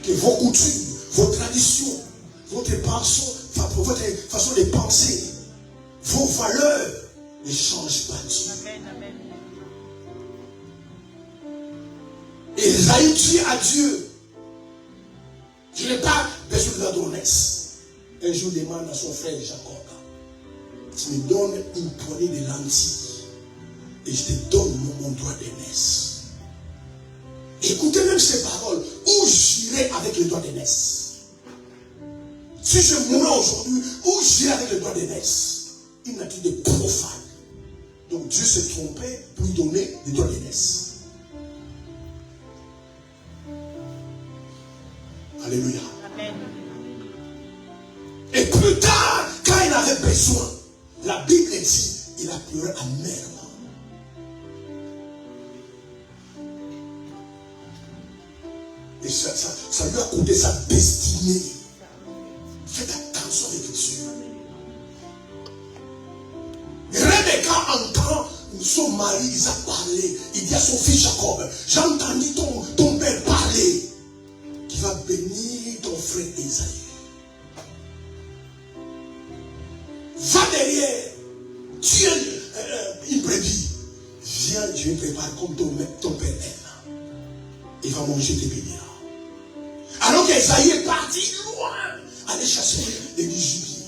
Que vos coutumes, vos traditions, votre façon de penser, vos valeurs ne changent pas Dieu. Et Esaïe à Dieu. Je n'ai pas besoin de la donnesse. Un jour, demande à son frère Jacob, tu me donnes une poignée de lentilles et je te donne mon droit d'aînesse. Écoutez même ces paroles. Où j'irai avec le droit d'aînesse? Si je mourrais aujourd'hui, où j'irai avec le droit d'aînesse? Une nature de profane. Donc Dieu s'est trompé pour lui donner le droit d'aînesse. Alléluia. Amen. Et plus tard, quand il avait besoin, la Bible dit, il a pleuré amèrement. Et ça lui a coûté sa destinée. Faites attention avec Dieu. Rebecca entend son mari Isaac parler. Il dit à son fils Jacob, j'ai entendu ton père parler. Qui va bénir ton frère Esaïe. Va derrière. Tu es une brebis. Viens, je vais préparer comme ton père aime. Il va manger tes bénis. Alors qu'Esaïe est parti loin, aller chercher des gibiers,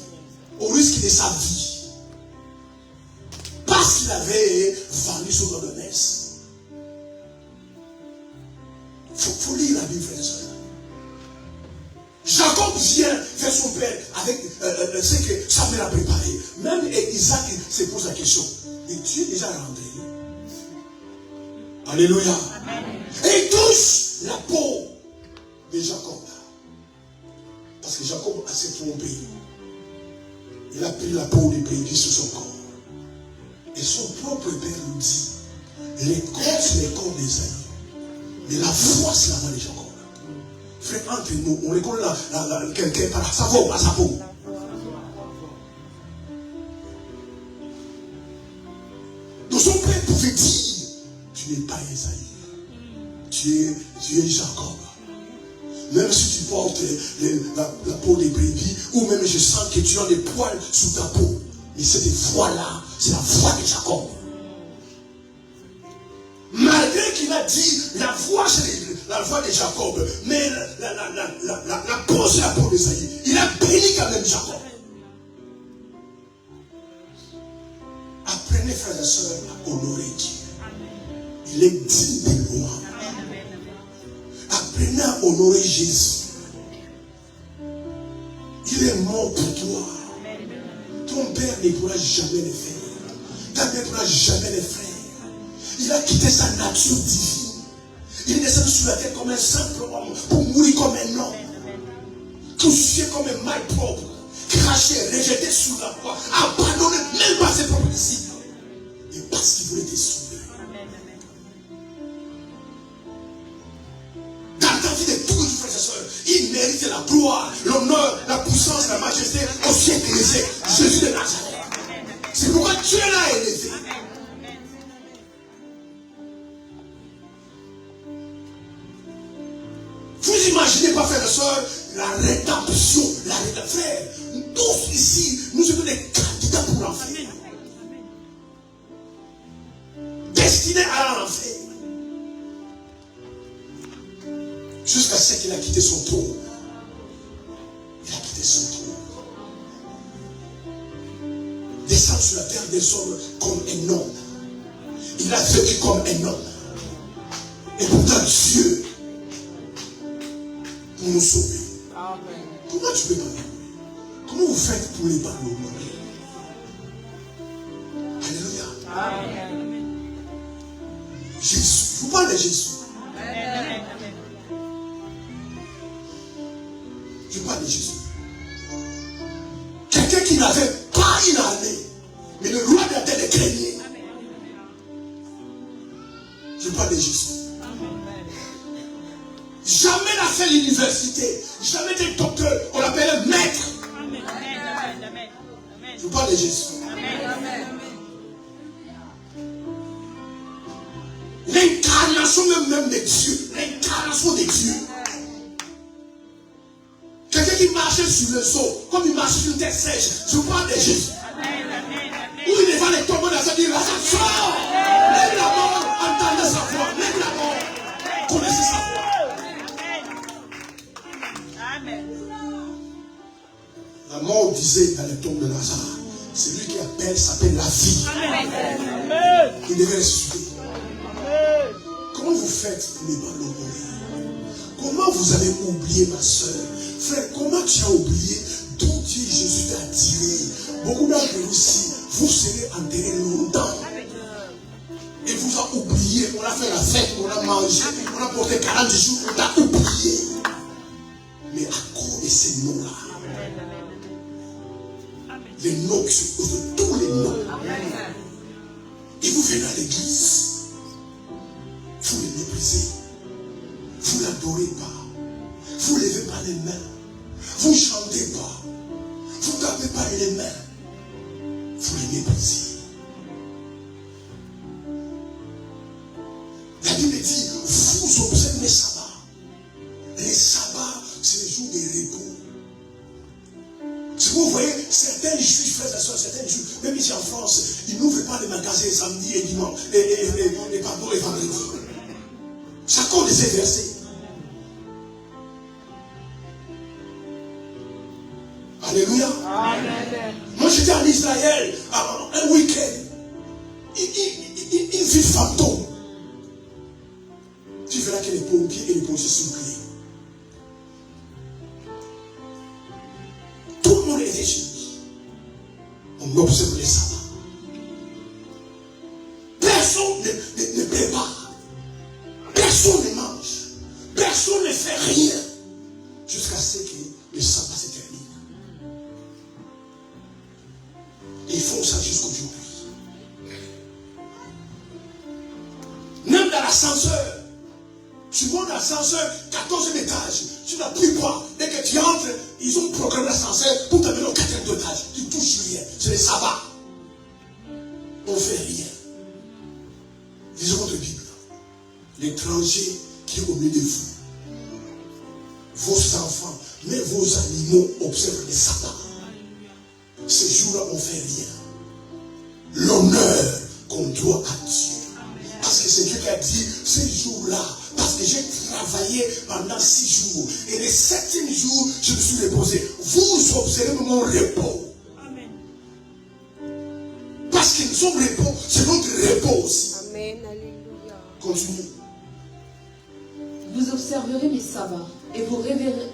au risque de sa vie. Parce qu'il avait vendu son ordonnance. Il faut lire la Bible, frère et soeur. Jacob vient vers son père avec ce que sa mère a préparé. Même Isaac se pose la question. Et tu es déjà rentré? Alléluia. Amen. Et il touche la peau de Jacob. Parce que Jacob s'est trompé. Il a pris la peau des brebis sur son corps. Et son propre père lui dit, les corps c'est les corps d'Esaïe. Mais la foi c'est la voix de Jacob. Frère, entre nous, on reconnaît quelqu'un par sa voix ou par sa peau. Donc son père pouvait dire, tu n'es pas Esaïe. Tu es Jacob. Même si tu portes la peau des brebis, ou même je sens que tu as des poils sous ta peau. Mais cette voix-là, c'est la voix de Jacob. Malgré qu'il a dit, la voix c'est la voix de Jacob, mais la peau c'est la peau d'Esaïe. Il a béni quand même Jacob. Apprenez, frères et sœurs, à honorer Dieu. Il est digne de louange. Apprenez à honorer Jésus. Il est mort pour toi. Ton père ne pourra jamais le faire. Ta mère ne pourra jamais le faire. Il a quitté sa nature divine. Il est descendu sur la terre comme un simple homme pour mourir comme un homme. Touché comme un mal propre. Craché, rejeté sous la croix. Abandonné même par ses propres disciples. Et parce qu'il voulait te sauver. Dans ta vie de tous les frères et sœurs, il mérite la gloire, l'honneur, la puissance, la majesté au siècle des siècles. Jésus de Nazareth. C'est pourquoi Dieu l'a élevé. Vous imaginez pas, frères et sœurs, la rédemption, frère. Tous ici, nous sommes des candidats pour l'enfer. Destinés à l'enfer. Jusqu'à ce qu'il a quitté son trône. Il a quitté son trône. Descend sur la terre des hommes comme un homme. Il a vécu comme un homme. Et pourtant Dieu pour nous sauver. Amen. Comment tu peux pas l'honorer? Comment vous faites pour les pas l'honorer? Alléluia. Amen. Jésus. Je vous parle de Jésus. Amen. Je parle de Jésus. Quelqu'un qui n'avait pas une armée, mais le roi de la terre le craignait. Je parle de Jésus. Jamais n'a fait l'université. Jamais été docteur. On l'appelait maître. Je parle de Jésus. L'incarnation même de Dieu. L'incarnation de Dieu. Quelqu'un qui marchait sur le sol, comme il marche sur une terre sèche. Je parle de Jésus. Où il est devant les tombeaux dans sa vie, là, ça sort. Même la mort entendait sa voix. Même la mort connaissait sa voix. La mort disait dans les tombes de Lazare, celui qui s'appelle la vie. Il devait ressusciter. Comment vous faites les ballons? Comment vous avez oublié ma soeur? Frère, comment tu as oublié d'où Dieu Jésus t'a tiré? Beaucoup d'entre vous ici, vous serez enterrés longtemps. Et vous a oublié. On a fait la fête, on a mangé, on a porté 40 jours, on a oublié. Mais à cause de ces noms-là, les noms qui se posent, tous les noms, et vous venez à l'église, vous les méprisez, vous ne l'adorez pas, vous ne levez pas les mains, vous ne chantez pas, vous ne tapez pas les mains, vous les méprisez. La Bible dit, vous observez les sabbats. Les sabbats, c'est les jours de repos. Si vous voyez, certains juifs, frères et sœurs, certains juifs, même ici en France, ils n'ouvrent pas les magasins samedi et dimanche, et vendredi. C'est à cause de ces versets. Alléluia. Amen. Moi j'étais en Israël, un week-end. Une ville fantôme. Tu verras que les pompiers et les policiers sont criés. Tout le monde était chez lui. On observe les sabbats. Personne ne prépare. Personne ne mange. Personne ne fait rien. Jusqu'à ce que le sabbat se termine. Et ils font ça jusqu'aujourd'hui. Même dans l'ascenseur. Tu montes dans l'ascenseur, 14e étage. Tu n'appuies pas. Dès que tu entres, ils ont programmé l'ascenseur pour t'amener au 4e étage. Tu ne touches rien. C'est le sabbat. On ne fait rien. Lisez votre Bible. L'étranger qui est au milieu de vous, vos enfants, mais vos animaux observent les sabbats. Ces jours-là, on ne fait rien. L'honneur qu'on doit à Dieu. Parce que c'est Dieu qui a dit, ces jours-là, parce que j'ai travaillé pendant 6 jours, et le 7e jour, je me suis reposé. Vous observez mon repos. Amen. Parce que son repos, c'est notre repos aussi. Amen. Alléluia. Continue. Vous observerez mes sabbats et vous révérerez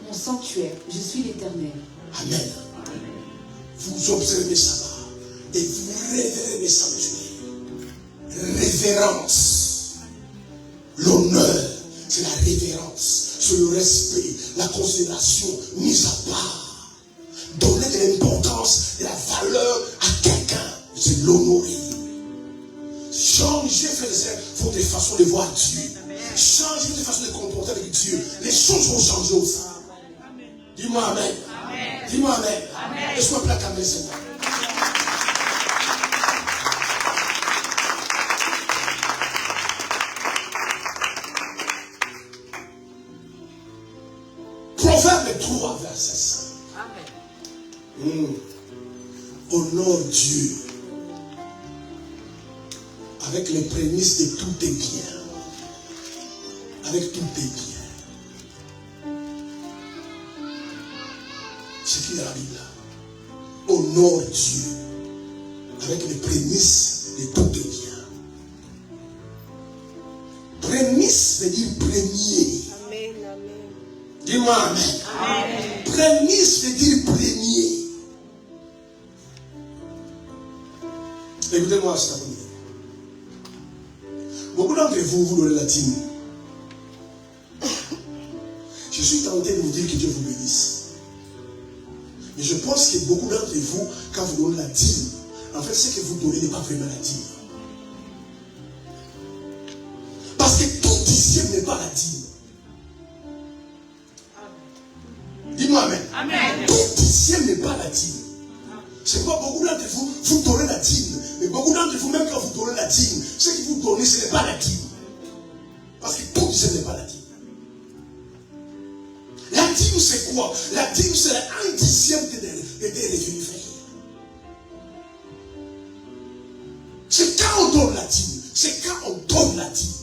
mon sanctuaire. Je suis l'Éternel. Amen. Vous observez mes sabbats et vous révérez mes sanctuaires. Révérence. L'honneur, c'est la révérence. C'est le respect, la considération mise à part. Donner de l'importance et la valeur à quelqu'un, c'est l'honorer. Changez, frères et sœurs, votre façon de voir Dieu. Changez votre façon de comporter avec Dieu. Les choses vont changer aussi. Dis-moi Amen. Dis-moi Amen. Laisse-moi plaquer Amen, Seigneur. Proverbe 3, verset 5. Honore Dieu avec les prémices de tous tes biens. Avec tous tes biens. C'est qui dans la Bible? Honore Dieu avec les prémices de tous tes biens. Prémisse veut dire premier. Amen. Amen. Dis-moi Amen. Amen. Prémisse veut dire premier. Écoutez-moi cet après-midi. Beaucoup d'entre vous, vous donnez la dîme. Je suis tenté de vous dire que Dieu vous bénisse. Mais je pense que beaucoup d'entre vous, quand vous donnez la dîme, en fait, ce que vous donnez n'est pas vraiment la dîme. Parce que tout dixième n'est pas la dîme. Dis-moi Amen. Amen. Tout dixième n'est pas la dîme. C'est pourquoi beaucoup d'entre vous, vous donnez la dîme. Mais beaucoup d'entre vous, même quand vous donnez la dîme, ce que vous donnez, ce n'est pas la dîme. Parce que tout, ce n'est pas la dîme. La dîme, c'est quoi? La dîme, c'est un dixième des revenus, frère. C'est quand on donne la dîme. C'est quand on donne la dîme.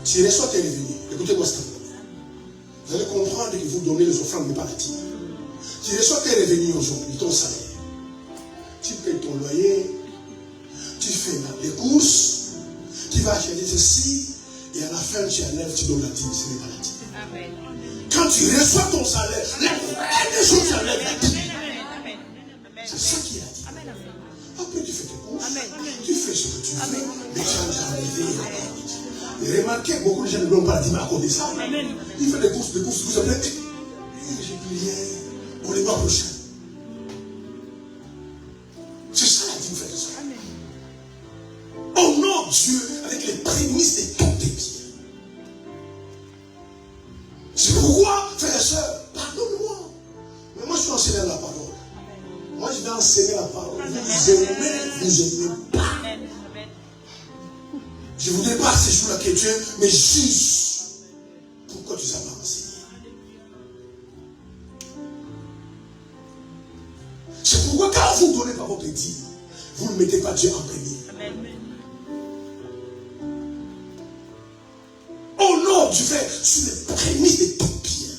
Si reçois tes revenus, écoutez-moi ce que vous allez comprendre que vous donnez les offrandes, mais pas la dîme. Tu reçois tes revenus aujourd'hui, ton salaire. Tu payes ton loyer, tu fais les courses, tu vas acheter ceci, et à la fin tu enlèves, tu donnes la dîme, ce n'est pas la dîme. Amen. Quand tu reçois ton salaire, la première chose tu enlèves la dîme. C'est ça qui est la dîme. Après tu fais tes courses, tu fais ce que tu veux, mais tu as déjà enlevé la dîme. Et remarquez, beaucoup de gens ne donnent pas la dîme à cause de ça. Il fait des courses, vous appelez, j'ai prié pour les mois prochains. C'est ça la dîme, frère et soeur. Honore Dieu avec les prémices de tous tes biens. C'est pourquoi, frère et soeur, pardonne-moi. Mais moi je suis enseignant la parole. Moi je vais enseigner la parole. Vous aimez pas. Je ne voudrais pas ces jours-là que Dieu me juge. Pourquoi tu ne sais pas enseigner? C'est pourquoi quand vous donnez par votre dîme, vous ne mettez pas Dieu en premier. Honore du frère sur les prémices de ton bien.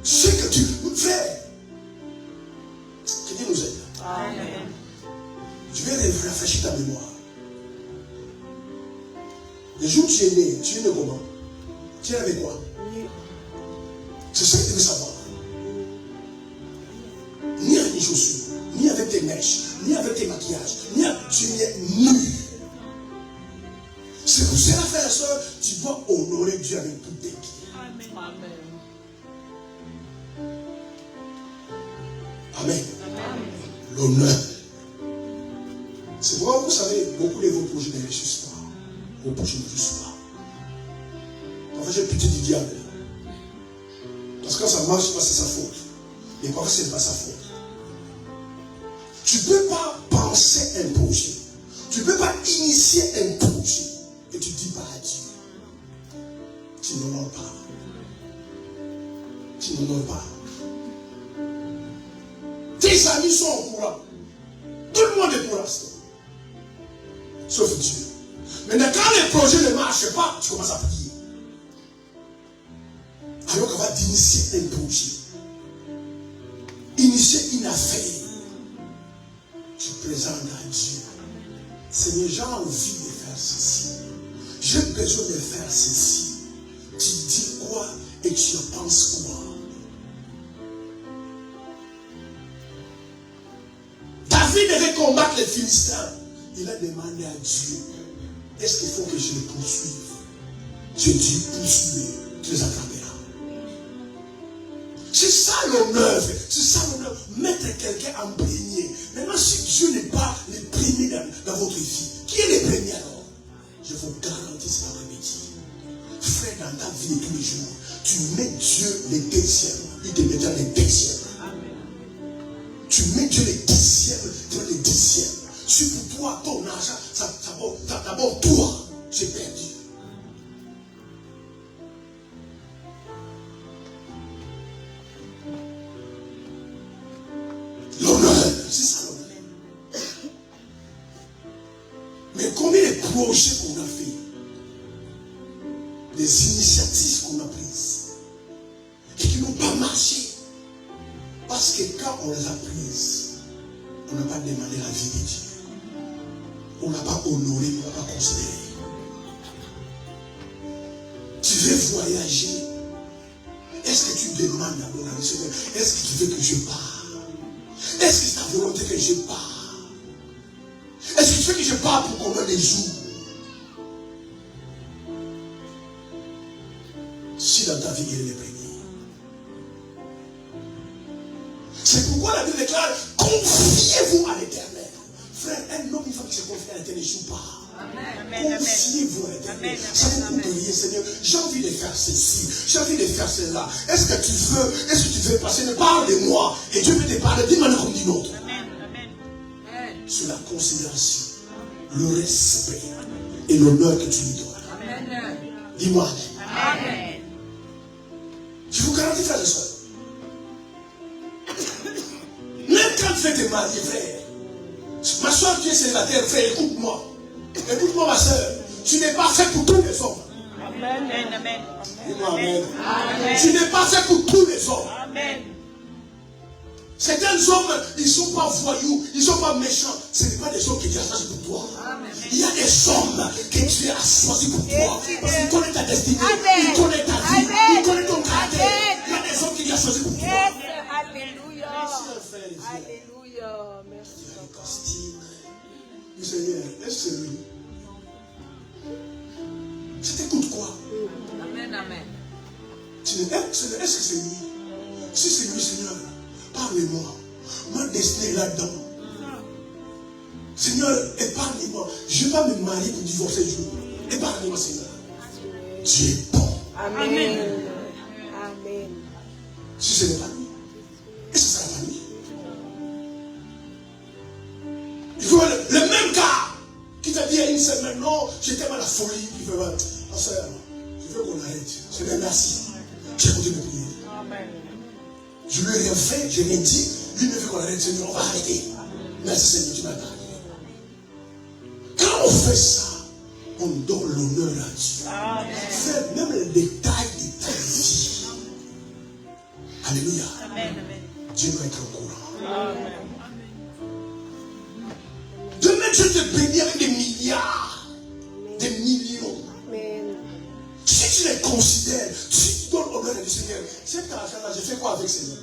Ce que tu fais, que Dieu nous aide. Amen. Je vais rafraîchir ta mémoire. Le jour où tu es né comment? Tu es né avec quoi? C'est ça que tu veux savoir. Ni avec tes chaussures, ni avec tes mèches, ni avec tes maquillages, tu es nu. C'est pour cela, frère et soeur, tu dois honorer Dieu avec tout tes biens. Amen. L'honneur. C'est pourquoi vous savez, beaucoup de vos projets ne réussissent pas. Vos projets ne réussissent pas. Parfois j'ai pitié du diable. Parce que quand ça ne marche pas, c'est sa faute. Mais parfois ce n'est pas sa faute. Tu ne peux pas penser un projet. Tu ne peux pas initier un projet. Et tu dis pas à Dieu. Tu n'honores pas. Tu n'honores pas. Tes amis sont au courant. Tout le monde est pour l'instant. Sauf Dieu. Maintenant, quand les projets ne marchent pas, tu commences à prier. Alors qu'on va initier un projet. Initier une affaire. Tu présentes à Dieu. Seigneur, j'ai envie de faire ceci. J'ai besoin de faire ceci. Tu dis quoi et tu en penses quoi? David devait combattre les Philistins. Il a demandé à Dieu, est-ce qu'il faut que je les poursuive? Dieu dit, poursuis-les, tu les attraperas. C'est ça l'honneur, c'est ça l'honneur. Mettre quelqu'un en premier. Maintenant, si Dieu n'est pas le premier dans votre vie, qui est le premier alors? Je vous garantis, c'est pas remédié. Frère, dans ta vie de tous les jours, tu mets Dieu le deuxième, il te mettra le deuxième. Tu mets Dieu le dixième, tu mets le dixième. Si pour toi, ton argent, d'abord toi, j'ai perdu. L'honneur, c'est ça l'honneur. Mais combien de projets qu'on a fait, des initiatives qu'on a prises, et qui n'ont pas marché. Parce que quand on les a prises, on n'a pas demandé la vie de Dieu. On n'a pas honoré, on n'a pas considéré. Tu veux voyager. Est-ce que tu demandes d'abord à Seigneur, est-ce que tu veux que je parte? Est-ce que c'est ta volonté que je parte? Est-ce que tu veux que je parte pour combien de jours? Si dans ta vie il est le premier. C'est pourquoi la Bible déclare, confiez-vous à l'Éternel. Frère, un homme, il faut qu'il se confie à l'Éternel, ne joue pas. Confiez-vous à l'Éternel. Ça ne coûte rien, Seigneur. J'ai envie de faire ceci. J'ai envie de faire cela. Est-ce que tu veux passer? Parle de moi. Et Dieu peut te parler d'une manière comme d'une autre. Sur la considération, le respect et l'honneur que tu lui donnes. Dis-moi. Amen. Je vous garantis, frères et sœurs. Même quand tu fais tes mariés, frère. Ma soeur qui est célibataire, frère, écoute-moi. Écoute-moi, ma soeur. Tu n'es pas fait pour tous les hommes. Amen. Amen. Dis-moi amen. Tu n'es pas fait pour tous les hommes. Amen. Certains hommes, ils ne sont pas voyous, ils ne sont pas méchants. Ce n'est pas des hommes que Dieu a choisi pour toi. Il y a des hommes que Dieu a choisi pour toi. Parce qu'il connaît ta destinée, il connaît ta vie, il connaît ton caractère. Il y a des hommes qu'il a choisi pour toi. Alléluia. Alléluia. Merci. Seigneur, est-ce que c'est lui? Je t'écoute quoi? Amen. Amen. Est-ce que c'est lui? Si c'est lui, Seigneur, parlez-moi. Ma destinée est là-dedans. Seigneur, épargne-moi. Je ne vais pas me marier pour divorcer un jour. Épargne-moi, Seigneur. Tu es bon. Amen. Amen. Si ce n'est pas lui, est-ce que ça sera pas lui? Il faut le même gars qui t'a dit il y a une semaine, non, j'étais à la folie. Il fait, ma soeur, je veux qu'on arrête. Seigneur, merci. J'ai continué de prier. Amen. Je ne lui ai rien fait, je n'ai rien dit. Lui me fait qu'on arrête, Seigneur, on va arrêter. Merci Seigneur, tu m'as parlé. Quand on fait ça, on donne l'honneur à Dieu. Amen. Fais même les détails de ta vie. Alléluia. Amen. Dieu va être au courant. Amen. Demain, Dieu te bénit avec des milliards, des millions. Amen. Si tu les considères, si tu donnes l'honneur à Dieu, Seigneur, cet argent-là, je fais quoi avec Seigneur?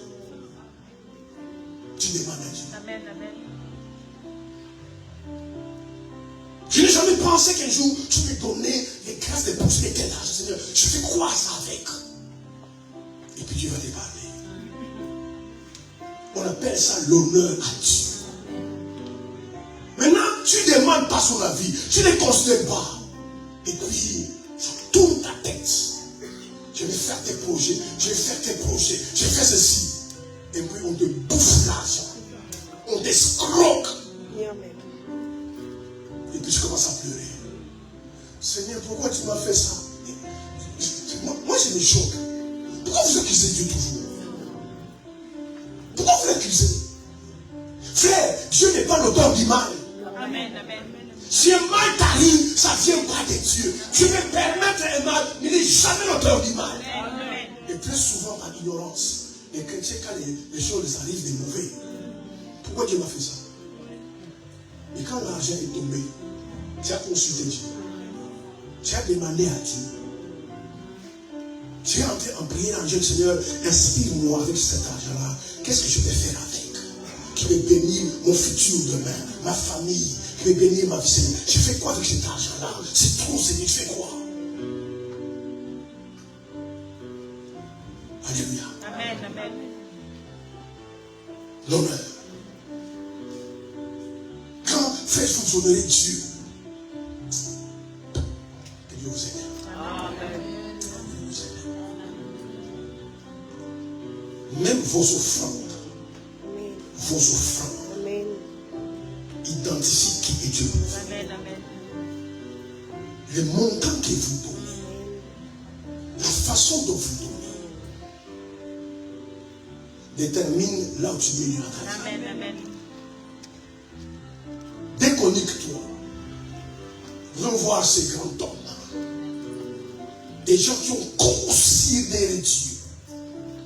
Tu demandes à Dieu. Amen. Je n'ai jamais pensé qu'un jour, tu peux donner les grâces de posséder tel argent, Seigneur. Je fais quoi ça avec? Et puis Dieu va te parler. On appelle ça l'honneur à Dieu. Maintenant, tu ne demandes pas son avis, tu ne les considères pas. Et puis, ça tourne ta tête. Je vais faire tes projets, je vais faire tes projets, je vais faire ceci. Et puis on te bouffe l'argent. On t'escroque. Amen. Et puis tu commences à pleurer. Seigneur, pourquoi tu m'as fait ça? Moi, je me choque. Pourquoi vous accusez Dieu toujours? Pourquoi vous l'accusez? Frère, Dieu n'est pas l'auteur du mal. Amen. Si un mal t'arrive, ça vient pas de Dieu. Dieu peut permettre un mal, mais il n'est jamais l'auteur du mal. Et très souvent, par ignorance, les chrétiens, quand les choses arrivent des mauvais, pourquoi Dieu m'a fait ça? Et quand l'argent est tombé, tu as consulté Dieu. Tu as demandé à Dieu. Tu es entré en prière en Dieu, Seigneur, inspire-moi avec cet argent-là. Qu'est-ce que je vais faire avec? Qui va bénir mon futur demain, ma famille, qui va bénir ma vie, Seigneur. Je fais quoi avec cet argent-là? C'est trop, Seigneur, tu fais quoi? Alléluia. Amen. L'honneur. Quand fait fonctionner Dieu, que Dieu vous aide. Amen. Même vos offrandes, Amen. identifient qui est Dieu pour vous. Amen. Le montant que vous donnez, la façon dont vous donnez, détermine là où tu mets ta vie. Amen. Déconnecte-toi. Nous allons voir ces grands hommes. Des gens qui ont considéré Dieu,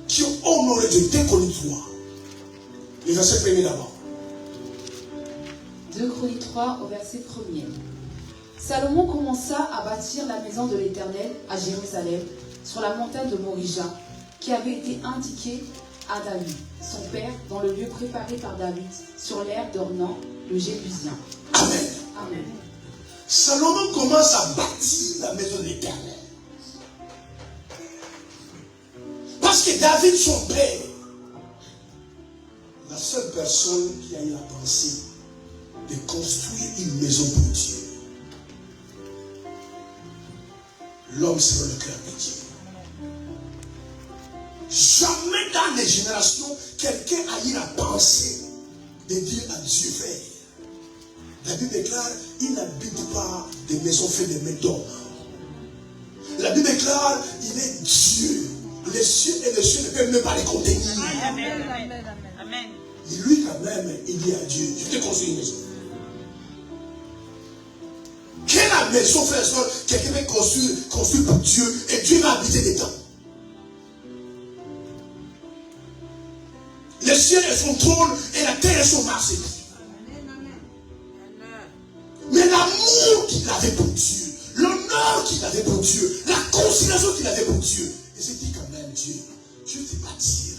qui ont honoré Dieu. Déconnecte-toi. Le verset 1er d'abord. 2 Chroniques 3 au verset 1er. Salomon commença à bâtir la maison de l'Éternel à Jérusalem, sur la montagne de Morija, qui avait été indiquée à David, son père, dans le lieu préparé par David, sur l'aire d'Ornan, le Jébusien. Amen. Amen. Salomon commence à bâtir la maison de l'Éternel. Parce que David, son père, la seule personne qui a eu la pensée de construire une maison pour Dieu. l'homme sera le cœur de Dieu. Jamais dans les générations, quelqu'un a eu la pensée de dire à Dieu Père. La Bible déclare, il n'habite pas des maisons faites de mains d'hommes. La Bible déclare, il est Dieu. Les cieux et les cieux ne peuvent même pas les contenir. Amen. Amen. Amen. Et lui quand même, il dit à Dieu, je te construis une maison. Quelle la maison, frère et soeur, quelqu'un va construire pour Dieu et Dieu va habiter dedans. Les cieux est son trône et la terre est son marché. Mais l'amour qu'il avait pour Dieu, l'honneur qu'il avait pour Dieu, la considération qu'il avait pour Dieu, il s'est dit quand même, Dieu, je vais te bâtir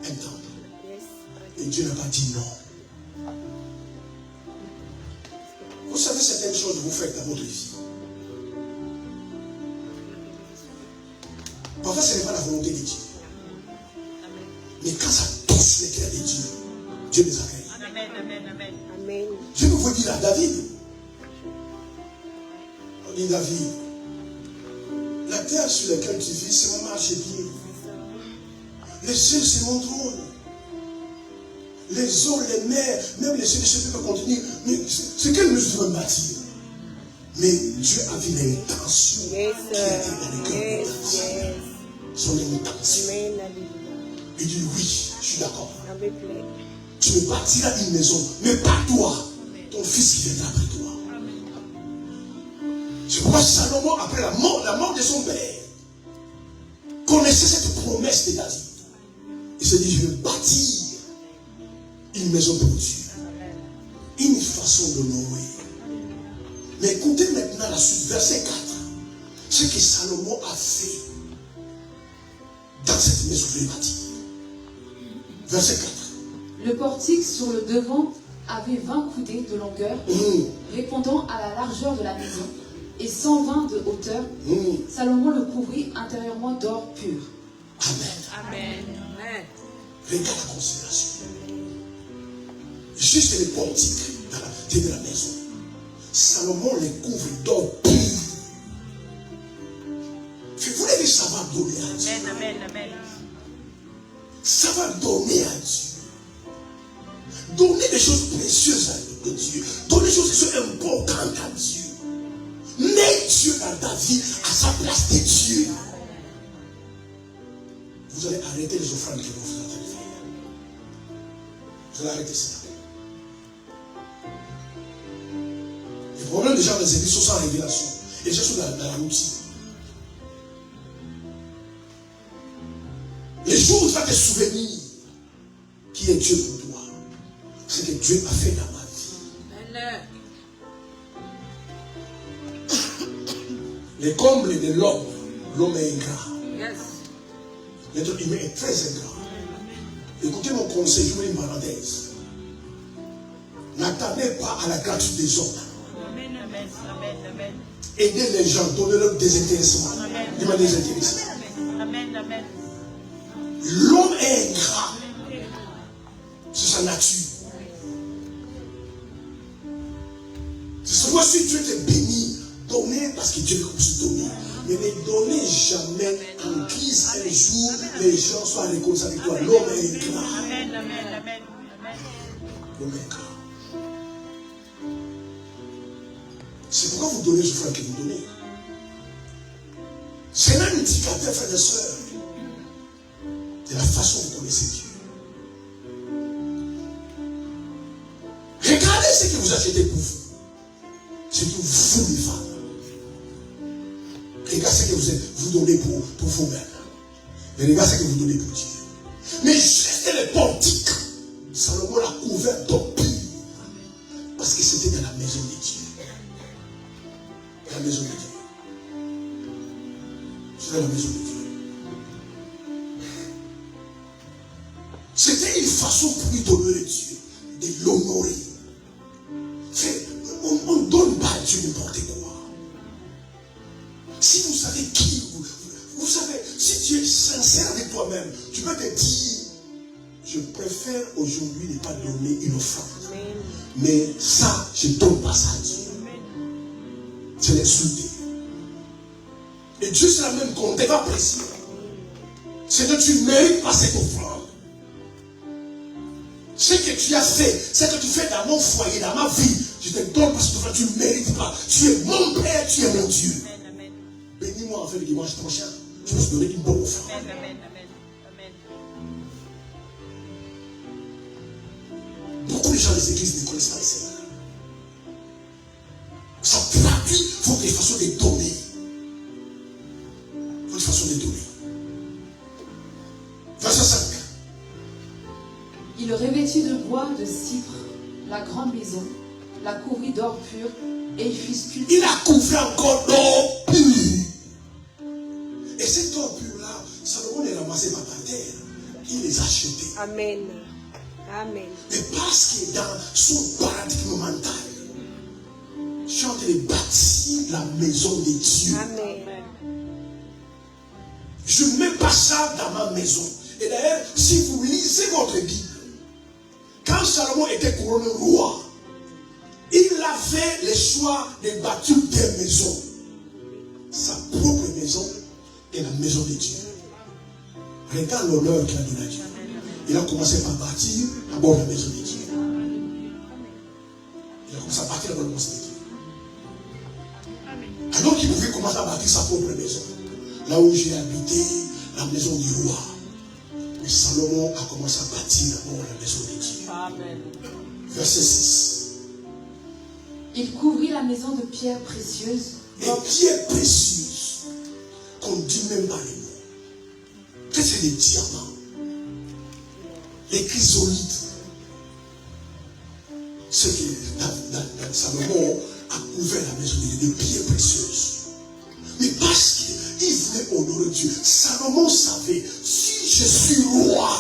un temple. Et Dieu n'a pas dit non. Vous savez certaines choses que vous faites dans votre vie. Parfois, ce n'est pas la volonté de Dieu. Mais quand ça touche les cœurs de Dieu, Dieu les accueille. Amen. Amen. Amen. Amen. Je peux vous dire à David. On dit David, la terre sur laquelle tu vis, c'est ma marche pied. Les cieux, c'est mon trône. Les eaux, les mers, même les cieux, je ne peux pas contenir. Mais c'est quelle mesure je veux bâtir? Mais Dieu a vu l'intention qui était dans le cœur de David. Son intention. Il dit oui, je suis d'accord. Tu me bâtiras une maison, mais pas toi, ton fils qui viendra après toi. C'est pourquoi Salomon, après la mort de son père, connaissait cette promesse de David. Il se dit, je vais bâtir une maison pour Dieu. Une façon d'honorer. Mais écoutez maintenant la suite, verset 4. Ce que Salomon a fait dans cette maison qu'il a bâtie. Verset 4. Le portique sur le devant avait 20 coudées de longueur, répondant à la largeur de la maison, et 120 de hauteur. Salomon le couvrit intérieurement d'or pur. Amen. Amen. Regarde la considération. Juste les portiques de la maison. Salomon les couvre d'or pur. Vous voulez dire ça va donner à Dieu. Amen. Amen. Ça va donner à Dieu. Donner des choses précieuses à Dieu. Donner des choses qui sont importantes à Dieu. Mets Dieu dans ta vie à sa place de Dieu. Vous allez arrêter les offrandes que vous êtes en train de faire. Vous allez arrêter ça. Les problèmes des gens des églises sont sans révélation. Et les gens sont dans la routine. Les jours où tu vas te souvenir qui est Dieu pour toi, c'est que Dieu a fait dans ma vie. Les combles de l'homme est ingrat. L'être humain est très ingrat. Écoutez mon conseil, je vous dis une parenthèse. N'attendez pas à la grâce des hommes. Aidez les gens, donnez-leur des intéressements. Dis-moi des intéressements. L'homme est ingrat. C'est sa nature. C'est pourquoi si Dieu te bénit, donnez parce que Dieu veut se donner. Mais ne donnez jamais en guise un jour les gens soient réconciliés avec toi. L'homme est ingrat. L'homme est ingrat. C'est pourquoi vous donnez, je crois que vous donnez. C'est un indicateur, frères et sœurs, de la façon dont vous connaissez Dieu. Regardez ce que vous achetez pour vous. C'est pour vous, les femmes. Regardez ce que vous donnez pour vous-même. Mais regardez ce que vous donnez pour Dieu. Mais juste les portiques, Salomon l'a couvert d'or pur. Parce que c'était dans la maison de Dieu. La maison de Dieu. C'était la maison de Dieu. C'était une façon pour lui d'honorer Dieu, de l'honorer. On ne donne pas à Dieu n'importe quoi. Si vous savez qui vous savez, si tu es sincère avec toi-même, tu peux te dire, je préfère aujourd'hui ne pas donner une offrande. Mais ça, je ne donne pas ça à Dieu. C'est l'insulter. Et Dieu sera même compte, il va apprécier. C'est que tu ne mérites pas cette offrande. Ce que tu as fait, ce que tu fais dans mon foyer, dans ma vie, je te donne parce que tu ne mérites pas. Tu es mon Père, tu es mon Dieu. Bénis-moi en fait le dimanche prochain. Je vais te donner une bonne offrande. Beaucoup de gens des églises ne connaissent pas le Seigneur. Ça traduit, il faut des façons de donner. Il faut des façons de donner. Verset 5. Il revêtit de bois de cypre la grande maison, la couvrit d'or pur, et il fit sculpter. Il a couvert encore d'or pur. Et cet or pur-là, Salomon les ramassé par terre. Il les a achetés. Amen. Amen. Mais parce que dans son paradigme mental, je suis en train de bâtir la maison de Dieu. Amen. Je ne mets pas ça dans ma maison. Et d'ailleurs, si vous lisez votre Bible, quand Salomon était couronné roi, il avait le choix de bâtir deux maisons. Sa propre maison et la maison de Dieu. Regarde l'honneur qu'il a donné à Dieu. Il a commencé par bâtir d'abord la maison de Dieu. Il a commencé à bâtir d'abord la maison de Dieu. Alors qu'il pouvait commencer à bâtir sa propre maison. Là où j'ai habité, la maison du roi. Mais Salomon a commencé à bâtir d'abord la maison de Dieu. Amen. Verset 6. Il couvrit la maison de pierres précieuses. Et pierres précieuses, qu'on ne dit même pas les mots. Qu'est-ce que c'est des diamants? Les chrysolites. Ce que Salomon a couvert la maison de Dieu, des pierres précieuses. Mais parce qu'il voulait honorer Dieu, Salomon savait, si je suis roi,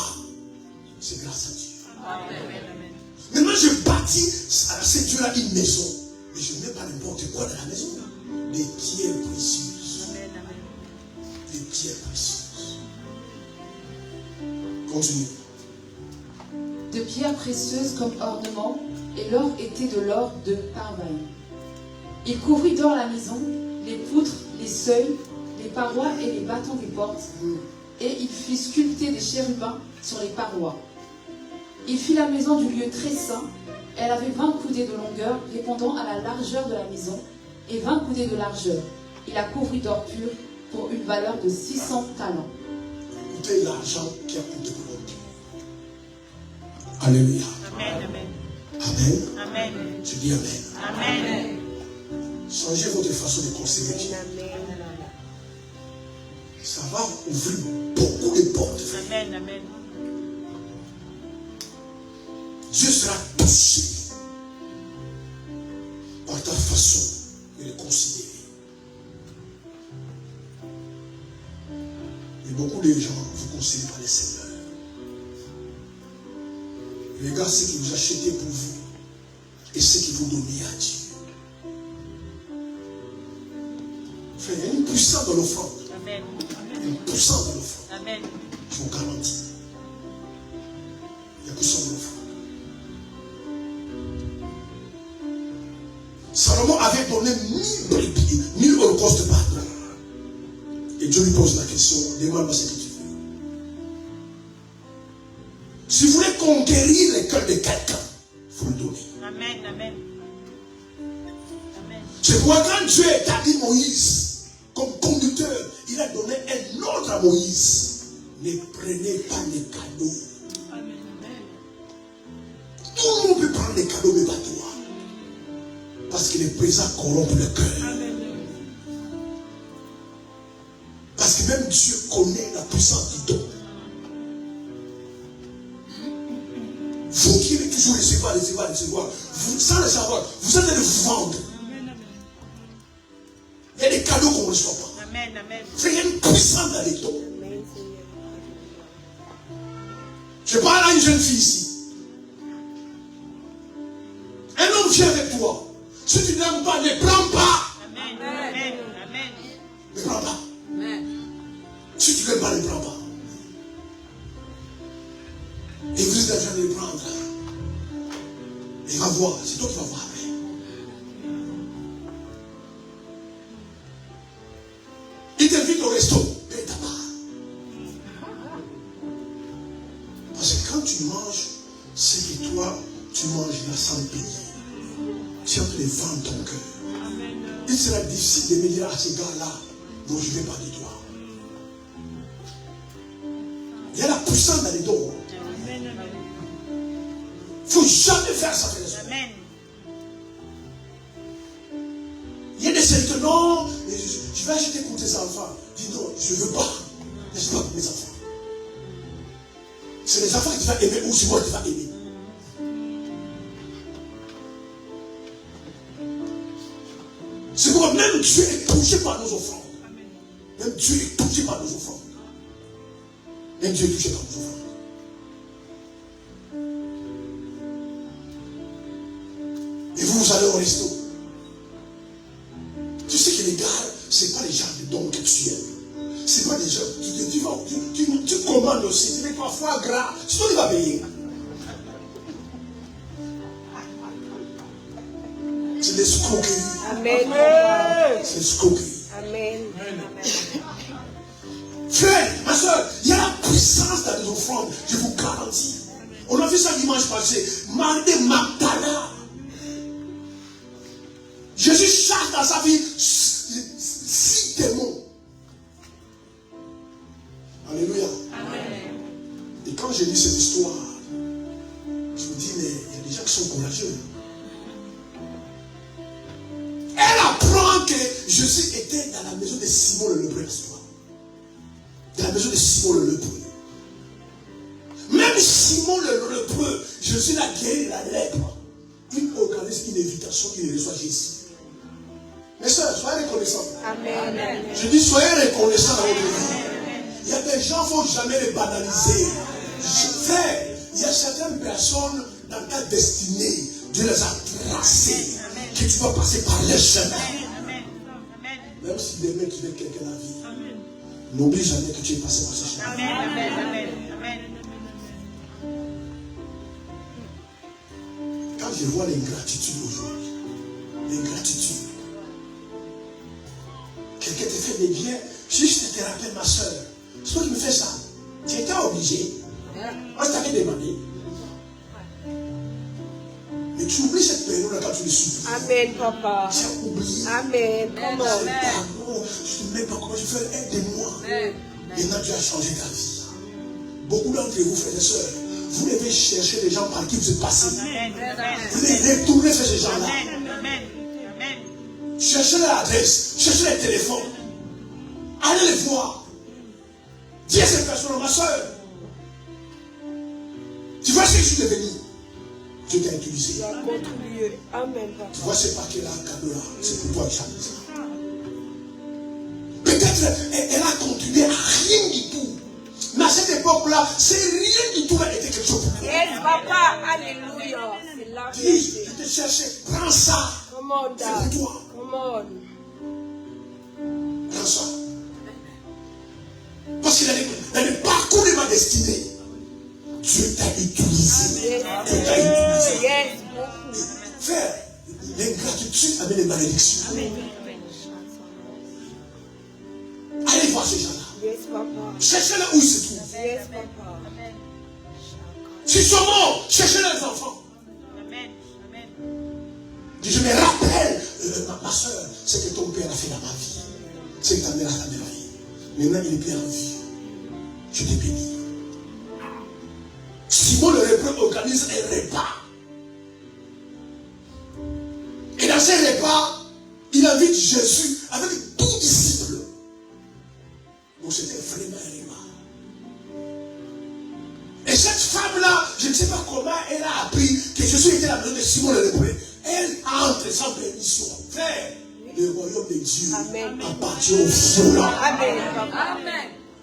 c'est grâce à Dieu. Amen. Maintenant, je bâtis à ce Dieu-là une maison. Mais je ne mets pas n'importe quoi dans la maison. Des pierres précieuses. Des pierres précieuses. Continue. De pierres précieuses comme ornement, et l'or était de l'or de Parvaï. Il couvrit d'or la maison, les poutres, les seuils, les parois et les battants des portes, et il fit sculpter des chérubins sur les parois. Il fit la maison du lieu très saint. Elle avait 20 coudées de longueur, répondant à la largeur de la maison, et 20 coudées de largeur. Il la couvrit d'or pur pour une valeur de 600 talents. Écoutez l'argent qui a coûté pour l'homme. Alléluia. Amen. Amen. Amen. Je dis Amen. Amen. Changez votre façon de considérer Dieu. Amen. Ça va ouvrir beaucoup de portes. Amen. Amen. Dieu sera touché par ta façon de le considérer. Mais beaucoup de gens vous considèrent pas les Seigneurs. Regardez ce que vous achetez pour vous et ce que vous donnez à Dieu. Frère, il y a une puissance dans l'offrande. Amen. Une puissance dans l'offrande. Amen. Je vous garantis. Il y a puissance dans l'offrande. Salomon avait donné 1000 brebis, 1000 holocaustes par an. Et Dieu lui pose la question, demande-moi ce que tu veux. Si vous voulez conquérir le cœur de quelqu'un, il faut le donner. Amen. Amen. Amen. C'est pourquoi quand Dieu établit Moïse comme conducteur, il a donné un ordre à Moïse. Ne prenez pas les cadeaux. Amen. Tout le monde peut prendre les cadeaux, mais pas toi. Parce que les présents corrompent le cœur. Parce que même Dieu connaît la puissance du don. Vous qui allez toujours recevoir, vous, sans le savoir, vous êtes allés vous vendre. Il y a des cadeaux qu'on ne reçoit pas. Amen. Amen. Il y a une puissance dans les dons. Amen, Seigneur. Je parle à une jeune fille ici. Un homme vient avec toi. Si tu n'aimes pas, ne prends pas. Amen. Amen. Amen. Ne prends pas. Amen. Si tu n'aimes pas, ne prends pas. Et vous êtes en train de le prendre. Et va voir. C'est toi qui vas voir après. Il te tu manges, c'est que toi, tu manges là sans le payer. Tu es en train de vendre ton cœur. Il sera difficile de me dire à ce gars-là, bon, je ne vais pas de toi. Il y a la puissance dans les dons. Il ne faut jamais faire ça, frère et sœurs. Il y a des serviteurs, non, je vais acheter pour tes enfants. Dis non, je ne veux pas. N'est-ce pas pour mes enfants? C'est les enfants que tu vas aimer ou c'est moi qui vas aimer. C'est pourquoi même Dieu est touché par nos offrandes. Même Dieu est touché par nos offrandes. Même Dieu est touché par nos offrandes. Et vous allez au resto. Tu sais que les gars, ce n'est pas les gens de dons que tu aimes. Ce n'est pas des gens. Tu commandes aussi. Tu mets pas foie gras. C'est toi qui vas payer. C'est l'escroquerie. Amen. C'est l'escroquerie. Amen. Frère, ma soeur, il y a la puissance dans les offrandes. Je vous garantis. On a vu ça dimanche passé. Marie de Magdala. Jésus chasse dans sa vie 6 démons. Alléluia. Amen. Et quand j'ai lu cette histoire, je me dis, mais il y a des gens qui sont courageux. Elle apprend que Jésus était dans la maison de Simon le lépreux. Dans la maison de Simon le lépreux. Même Simon le lépreux, Jésus l'a guéri de la lèpre. Il organise une invitation, il reçoit Jésus. Mes soeurs, soyez reconnaissants. Amen. Je dis, soyez reconnaissants dans votre vie. Il y a des gens, il ne faut jamais les banaliser. Frère, il y a certaines personnes dans ta destinée, Dieu les a tracées, que tu vas passer par les chemins. Même si demain tu veux quelqu'un la vie, n'oublie jamais que tu es passé par ces chemins. Quand je vois l'ingratitude aujourd'hui, l'ingratitude, quelqu'un te fait des biens, juste je te rappelle ma soeur, c'est toi qui me fais ça. Tu étais obligé. Moi je t'avais demandé. Mais tu oublies cette période quand tu le supplies. Amen, papa. Tu as oublié. Amen. Come on. Pardon, je ne sais même pas comment je fais, aide-moi. Maintenant tu as changé ta vie. Beaucoup d'entre vous, frères et sœurs, vous devez chercher les gens par qui vous êtes passés. Vous devez retourner vers ces gens-là. Cherchez leur adresse, cherchez les téléphones. Allez les voir. Dis à cette personne, ma soeur, tu vois ce que je suis devenu. Dieu t'a utilisé. Amen, Tu papa. vois ce paquet-là, cadeau-là, c'est pour toi, Charles. Peut-être elle a contribué à rien du tout. Mais à cette époque-là, c'est rien du tout a été quelque chose pour toi. Yes, papa. Alléluia. C'est la Dis, vérité. je te cherchais, prends ça. Come on, C'est Dad. pour toi. Come on. Prends ça. Parce que dans le parcours de ma destinée, Dieu t'a utilisé. Dieu t'a utilisé. Yes. Frère, l'ingratitude amène les malédictions. Allez voir ces gens-là. Yes, papa. Cherchez-les où ils se trouvent. Yes, papa. S'ils sont morts, cherchez leurs enfants. Dis, je me rappelle, ma soeur, ce que ton père a fait dans ma vie. Ce que ta mère a fait dans ma vie. Maintenant, il est bien en vie. Je t'ai béni. Simon le lépreux organise un repas. Et dans ces repas, il invite Jésus avec 12 disciples. Donc c'était vraiment un repas. Et cette femme-là, je ne sais pas comment elle a appris que Jésus était à la maison de Simon le lépreux. Elle entre sans permission. Frère, le royaume de Dieu appartient aux violents. Amen, papa.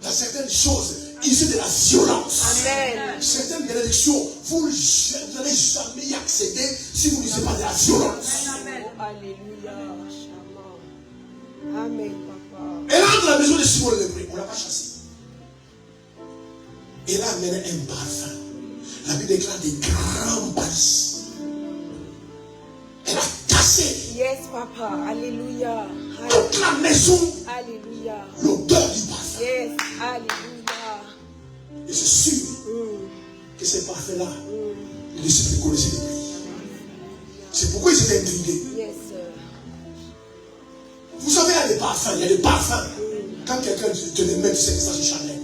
Dans certaines choses, issues de la violence. Amen. Certaines bénédictions, vous n'allez jamais y accéder si vous ne savez pas de la violence. Alléluia. Shaman. Amen, papa. Elle entre dans la maison de Simon le lépreux. On ne l'a pas chassé. Elle a amené un parfum. La Bible déclare des grands paris. Elle a cassé Yes, papa. Alléluia. toute la maison. Alléluia. L'odeur du parfum. Yes. Alléluia. Et c'est sûr que ces parfums-là, les disciples les connaissaient depuis. C'est pourquoi ils étaient intrigués. Yes, sir. Vous savez, il y a des parfums, il y a des parfums. Quand quelqu'un te les met, tu sais que ça c'est Chanel.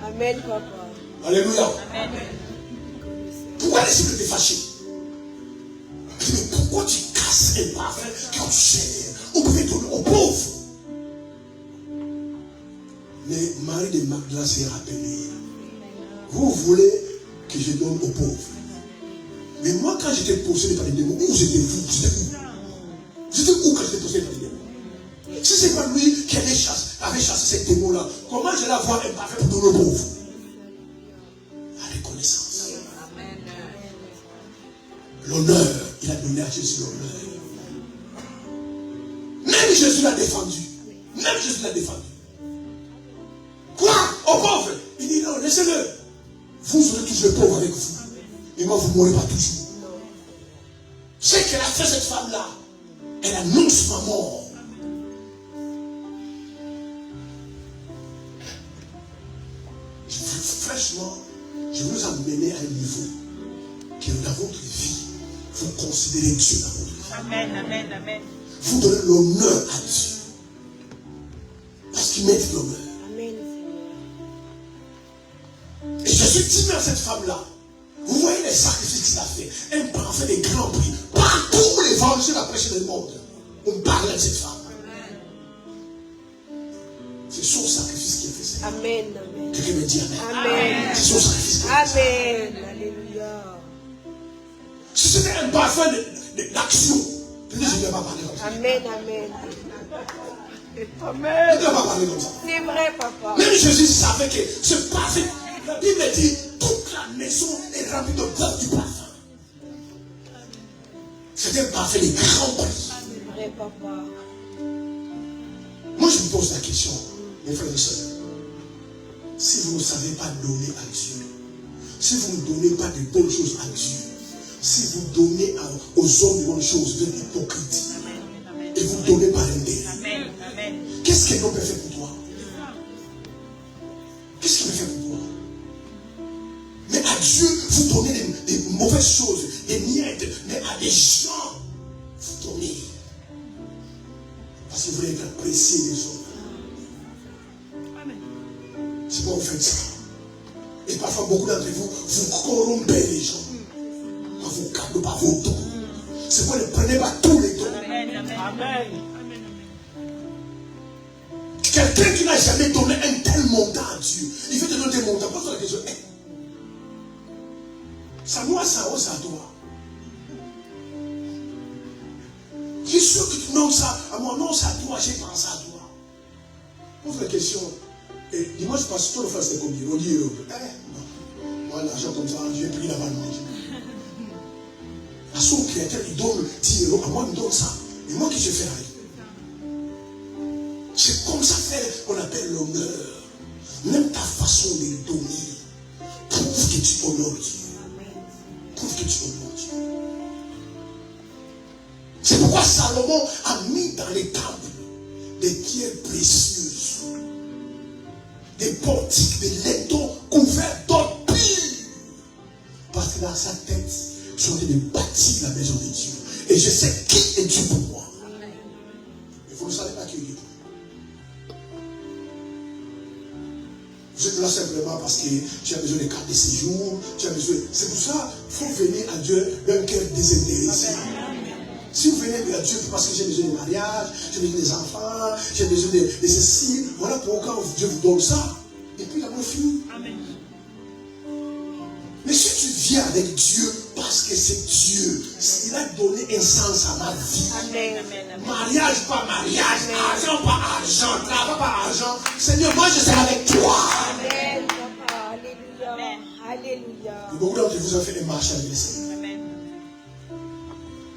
Amen, papa. Alléluia. Amen. Pourquoi les disciples étaient fâchés? Mais pourquoi tu casses un parfum quand cher? On pouvait donner aux pauvres. Mais Marie de Magdala s'est rappelée. Vous voulez que je donne aux pauvres. Mais moi, quand j'étais possédé par les démons, où j'étais vous? J'étais où? J'étais où quand j'étais possédé par les démons? Si ce n'est pas lui qui avait chassé ces démons-là, comment j'allais avoir un parfum pour donner aux pauvres? La reconnaissance. L'honneur. Il a donné à Jésus l'honneur. Même Jésus l'a défendu. Même Jésus l'a défendu. Quoi? Aux pauvres? Il dit non, laissez-le. Vous aurez toujours le pauvre avec vous. Et moi, vous ne mourrez pas toujours. Ce qu'elle a fait, cette femme-là, elle annonce ma mort. Fraîchement, je veux vous amener à un niveau que dans votre vie, vous considérez Dieu dans votre vie. Amen, amen, amen. Vous donnez l'honneur à Dieu. Parce qu'il mérite l'honneur. Amen. Et Jésus dit à cette femme-là, vous voyez les sacrifices qu'il a fait. Un parfait des grands prix. Partout l'évangile a prêché le monde. On parlait de cette femme. C'est son sacrifice qui a fait ça. Amen. Amen. Quelqu'un me dit amen. Amen. C'est son sacrifice qui a fait ça. Amen. Alléluia. Si c'était un parfum d'action, je ne vais pas parler comme ça. Amen. Amen. Je ne vais pas parler comme ça. C'est vrai, papa. Même Jésus savait que ce parfum, la Bible dit, toute la maison est remplie de l'odeur du parfum. C'était un parfum de grand prix. C'est vrai, papa. Moi, je vous pose la question, mes frères et sœurs. Si vous ne savez pas donner à Dieu, si vous ne donnez pas de bonnes choses à Dieu, si vous donnez aux hommes de bonnes choses, vous êtes hypocrite. Et vous donnez par intérêt. Amen, amen. Qu'est-ce qu'un homme peut faire pour toi? Qu'est-ce qu'il peut faire pour toi? Mais à Dieu, vous donnez des mauvaises choses, des miettes. Mais à des gens, vous donnez. Parce que vous voulez être apprécié des hommes. Amen. C'est pourquoi vous faites ça. Et parfois, beaucoup d'entre vous, vous corrompez les gens. Par vos cadeaux, par vos dons. C'est pourquoi ne prenez pas tous les dons. Amen, amen. Amen. Quelqu'un qui n'a jamais donné un tel montant à Dieu, il veut te donner des montants. Pose la question. Ça moi, ça, ça toi. Je suis sûr que tu nommes ça à moi. Non, c'est à toi, j'ai pensé à toi. Pose la question. Et dimanche passé, toi, le frère, c'était combien? On dit, non. Moi, l'argent comme ça, j'ai pris la balle. À son créateur, il donne 10 €. À moi, il me donne ça. Et moi, qui je fais avec? C'est comme ça qu'on appelle l'honneur. Même ta façon de donner prouve que tu honores Dieu. Prouve que tu honores Dieu. C'est pourquoi Salomon a mis dans les temples des pierres précieuses, des portiques, des laietons couverts d'or pur. Parce que dans sa tête, je suis en train de bâtir la maison de Dieu. Et je sais qui est Dieu pour moi. Mais vous ne savez pas qui est Dieu. Vous êtes là simplement parce que tu as besoin de cartes de séjour, tu as besoin. C'est pour ça qu'il faut venir à Dieu d'un cœur désintéressé. Si vous venez à Dieu parce que j'ai besoin de mariage, j'ai besoin des enfants, j'ai besoin de ceci, voilà pourquoi Dieu vous donne ça. Et puis l'amour finit. Mais si tu viens avec Dieu parce que c'est Dieu, il a donné un sens à ma vie. Amen. Mariage, pas mariage, argent, pas argent, travail, pas argent. Seigneur, moi je serai avec toi. Amen, papa. Alléluia. Alléluia. Et beaucoup d'entre vous ont fait un marché avec le Seigneur. Amen.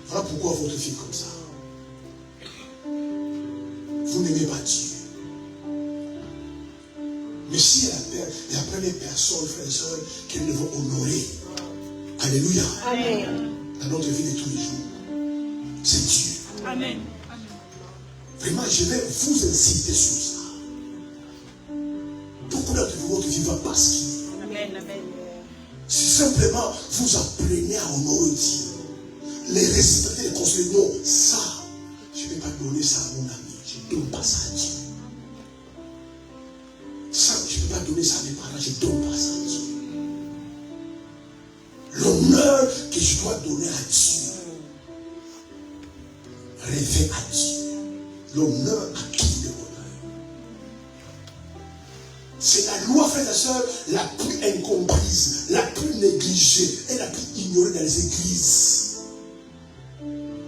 Voilà pourquoi votre fille comme ça. Vous n'aimez pas Dieu. Mais si il y a plein de personnes, frères et sœurs, qui nous devons honorer. Alléluia. Amen. Dans notre vie de tous les jours. C'est Dieu. Amen. Vraiment, je vais vous inciter sur ça. Beaucoup d'entre vous, votre vie va basculer. Amen. Amen. Amen. Si simplement vous apprenez à honorer Dieu, les respecter, les consoler, non, ça, je ne vais pas donner ça à mon ami, je ne donne pas ça à Dieu. Ça, je ne peux pas donner ça à mes parents, je ne donne pas ça à Dieu. L'honneur que je dois donner à Dieu, revient à Dieu. L'honneur à qui de l'honneur? C'est la loi, frères et sœurs, la plus incomprise, la plus négligée et la plus ignorée dans les églises.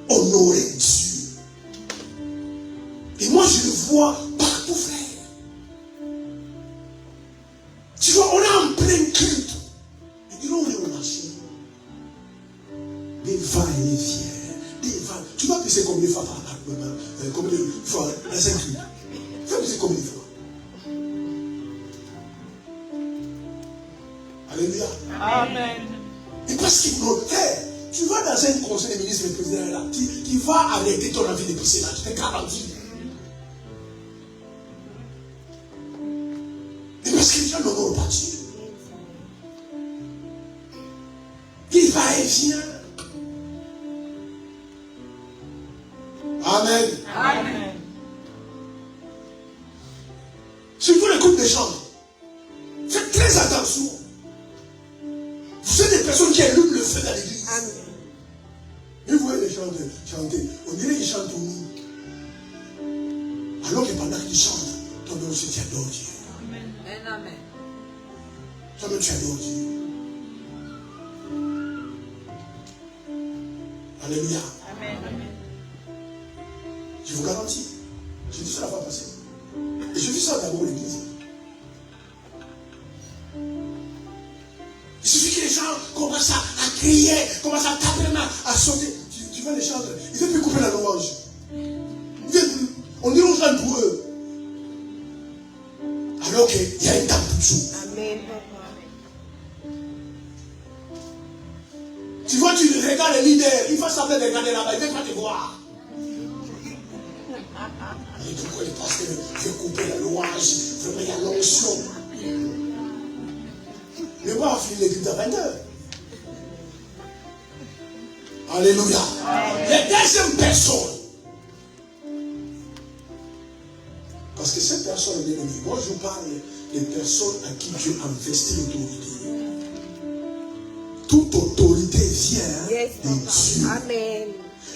Honorer Dieu. Et moi, je le vois partout, frère. Tu vois, on est en plein culte. Et là, on est au marché. Des va-et-vient. Des va. Tu vas pisser combien de fois par combien de fois dans un culte? Tu vas pisser combien de fois? Alléluia. Amen. Et parce qu'il faut faire. Tu vas dans un conseil des ministres, le président est là, tu vas arrêter ton envie de pisser là, je te garantis. Et parce que les gens n'honorent pas Dieu. Il va et vient. Amen. Amen. Surtout les groupes de chants. Faites très attention. Vous êtes des personnes qui allument le feu dans l'église. Amen. Vous voyez les gens chanter. On dirait qu'ils chantent au nous. Alors que pendant qu'ils chantent, toi-même aussi tu adores Dieu. Amen. Amen. Toi-même tu adores Dieu. Alléluia. Amen. Amen. Je vous garantis. J'ai vu ça la fois passée. Et j'ai vu ça d'abord à l'église. Il suffit que les gens commencent à crier, commencent à taper la main, à sauter. Tu vois les gens, ils ne veulent plus couper la louange. On dit aux gens pour eux. Alors qu'il y a un temps pour tout. Amen, papa. Tu vois, tu regardes les leaders, il va sembler de regarder là-bas, il ne veut pas te voir. Et pourquoi le pasteur veut couper la louange? Vraiment, il y a l'onction. Mais on va finir l'église à 20h. Alléluia. Les deuxième personne. Parce que cette personne est bien. Moi, je vous parle des personnes à qui Dieu investit l'autorité. Toute autorité vient Yes, de papa. Dieu. Amen.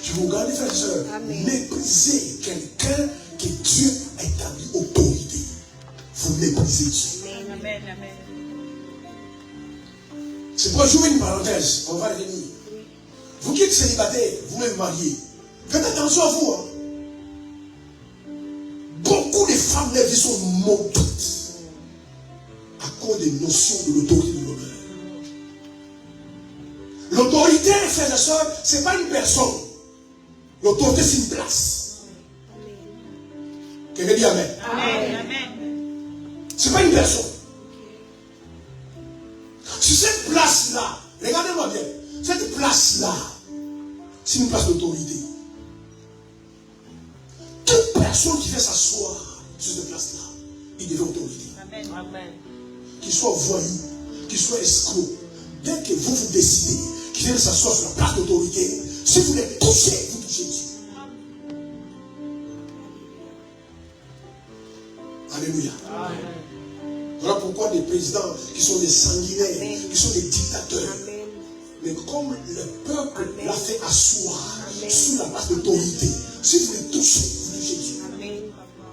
Je vous regarde, frères et sœurs, Amen. méprisez quelqu'un que Dieu a établi autorité. Vous méprisez Dieu. Amen. Amen. C'est pour jouer une parenthèse, on va revenir. Vous qui êtes célibataire, vous-même mariés, faites attention à vous. Hein. Beaucoup de femmes, les vies sont maudites à cause des notions de l'autorité de l'honneur. L'autorité, frères et sœurs, ce n'est pas une personne. L'autorité, c'est une place. Quelqu'un dit Amen. Amen. Amen. Ce n'est pas une personne. Sur cette place-là, regardez-moi bien, cette place-là, c'est une place d'autorité. Toute personne qui fait s'asseoir sur cette place-là, il devient autorité. Amen. Amen. Qu'il soit voyou, qu'il soit escroc, dès que vous vous décidez qu'il vient s'asseoir sur la place d'autorité, si vous les touchez, vous touchez Dieu. Alléluia. Amen. Voilà pourquoi des présidents qui sont des sanguinaires, Amen. qui sont des dictateurs. Amen. Mais comme le peuple Amen. l'a fait asseoir Amen. sur la place d'autorité, si vous les touchez, vous touchez Dieu. Amen, papa.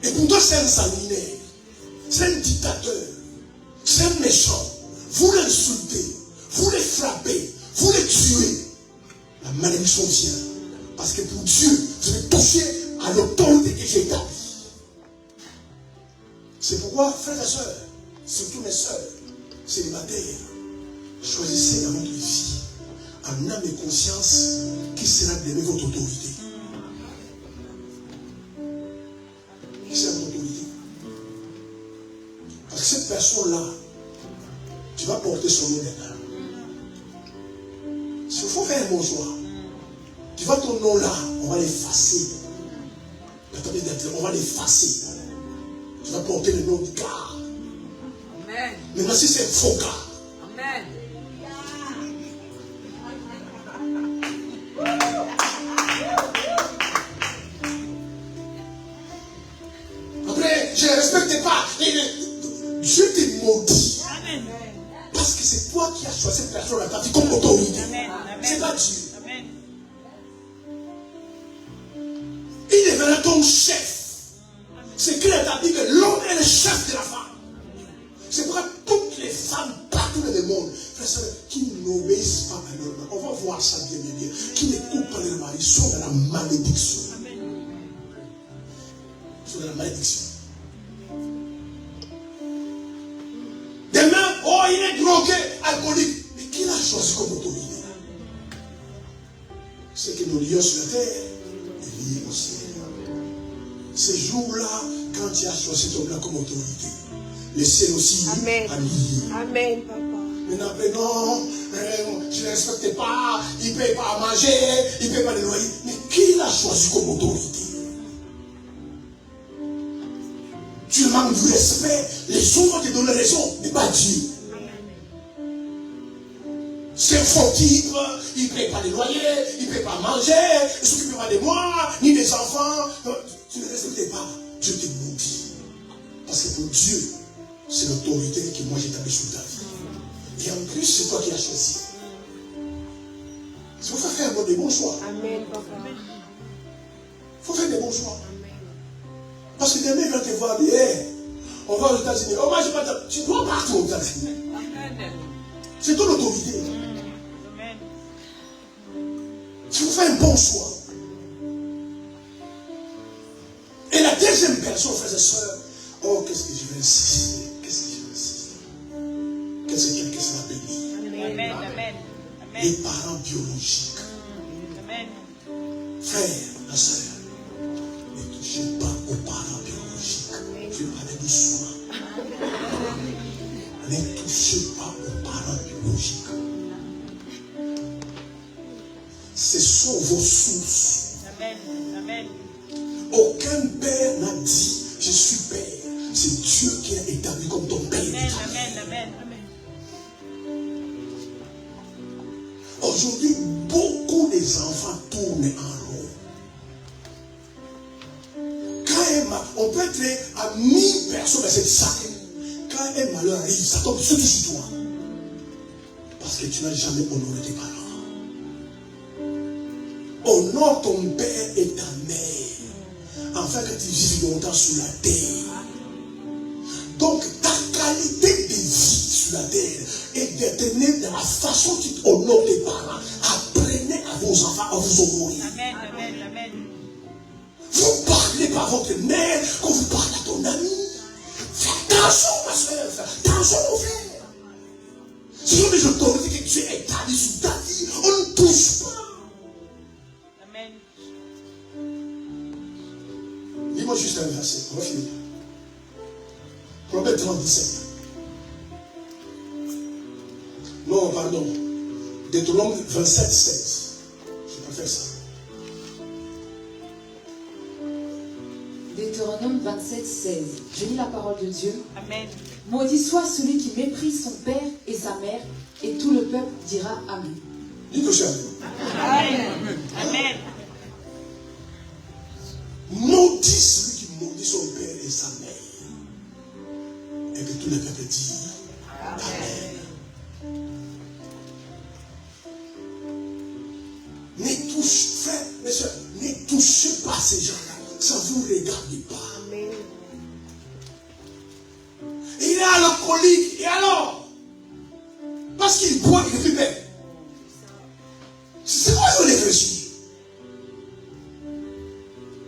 Et pourtant c'est un sanguinaire, c'est un dictateur, c'est un méchant. Vous l'insultez, vous les frappez, vous les tuez. La malédiction vient. Parce que pour Dieu, vous avez touché à l'autorité que j'ai établie. C'est pourquoi, frères et sœurs, surtout mes sœurs, célibataires, choisissez dans votre vie, en âme et conscience, qui sera d'aimer votre autorité. Qui sera votre autorité? Parce que cette personne-là, tu vas porter son nom maintenant. Il faut faire un bon choix. Tu vois ton nom là, on va l'effacer. On va l'effacer. Tu vas porter le nom de gars. Amen. Maintenant, si c'est un faux cas, Amen. après, je ne respecte pas. Dieu te maudit. Amen. Parce que c'est toi qui as choisi cette personne à ta vie comme autorité. Amen. C'est Amen. pas Dieu. Amen. Il deviendra ton chef. C'est qu'il a dit que l'homme est le chef de la femme. C'est pourquoi toutes les femmes partout dans le monde, frères et sœurs, qui n'obéissent pas à leur mari, on va voir ça bien, bien, bien, qui n'écoutent pas leur mari, sont dans la malédiction. Ils sont dans la malédiction. Demain, oh, il est drogué, alcoolique. Mais qui l'a choisi comme autorité? C'est que nous lions sur la terre et liés au ciel. Ces jours-là, quand tu as choisi ton plan comme autorité, le ciel aussi Amen. a lié. Amen, papa. Maintenant, ben non, je ne respecte pas, il ne paye pas à manger, il ne paye pas les loyers. Mais qui l'a choisi comme autorité? Tu manques du respect, les autres vont te donner raison, mais pas Dieu. C'est un faux type, il ne paye pas les loyers, il ne paye pas à manger, il ne s'occupe pas de moi, ni des enfants. Non, tu ne respectes pas, Dieu te maudit. Parce que pour Dieu, c'est l'autorité que moi j'établis sur ta vie. Et en plus, c'est toi qui as choisi. Il faut faire des bons choix. Amen, papa. Il faut faire des bons choix. Parce que demain, il va te voir dire, hey, on va aux États-Unis. Oh, moi, je pas tu dois partir aux États-Unis. Amen. C'est ton autorité. Amen. Il faut faire un bon choix. Et la deuxième personne, frères et sœurs, oh, qu'est-ce que je vais insister? Qu'est-ce que je vais insister? Qu'est-ce que quelqu'un sera béni? Amen. Amen. Les Amen. parents biologiques. Amen. Frère, la sœur, ne touchez pas aux parents biologiques. Je parlais doucement. Ne touchez pas aux parents biologiques. Ce sont vos sources. Amen. Amen. Aucun père n'a dit je suis père. C'est Dieu qui a établi comme ton père. Amen. Amen. Amen. Aujourd'hui, beaucoup des enfants tournent en rond. On peut être à 1000 personnes dans cette salle. Quand un malheur arrive, ça tombe sur toi. Parce que tu n'as jamais honoré tes parents. Honore ton père et ta mère, afin que tu vives longtemps sur la terre. Donc, ta qualité de vie sur la terre est déterminée dans la façon dont tu honores tes parents. Apprenez à vos enfants à vous honorer. Amen. Amen. Amen. Vous parlez par votre mère quand vous parlez à ton ami. Fais attention, ma soeur. Fais attention, mon frère. Ce sont des autorités que tu es établi sur ta vie. On ne touche pas. Amen. Dis-moi juste un verset. On va finir. Proverbe 37. Non, pardon. Deutéronome 27, 16. Je préfère ça. Deutéronome 27, 16. Je lis la parole de Dieu. Amen. Maudit soit celui qui méprise son père et sa mère, et tout le peuple dira Amen. Dis que je suis avec. Amen. Amen. Maudit celui qui maudit son père et sa mère. Et que tout le peuple dit Amen. Ne touche, frère, mes soeurs, ne touchez pas ces gens-là. Ça ne vous regarde pas. Amen. Il est alcoolique. Et alors? Parce qu'il boit, il est plus bête. C'est quoi il veut réfléchir?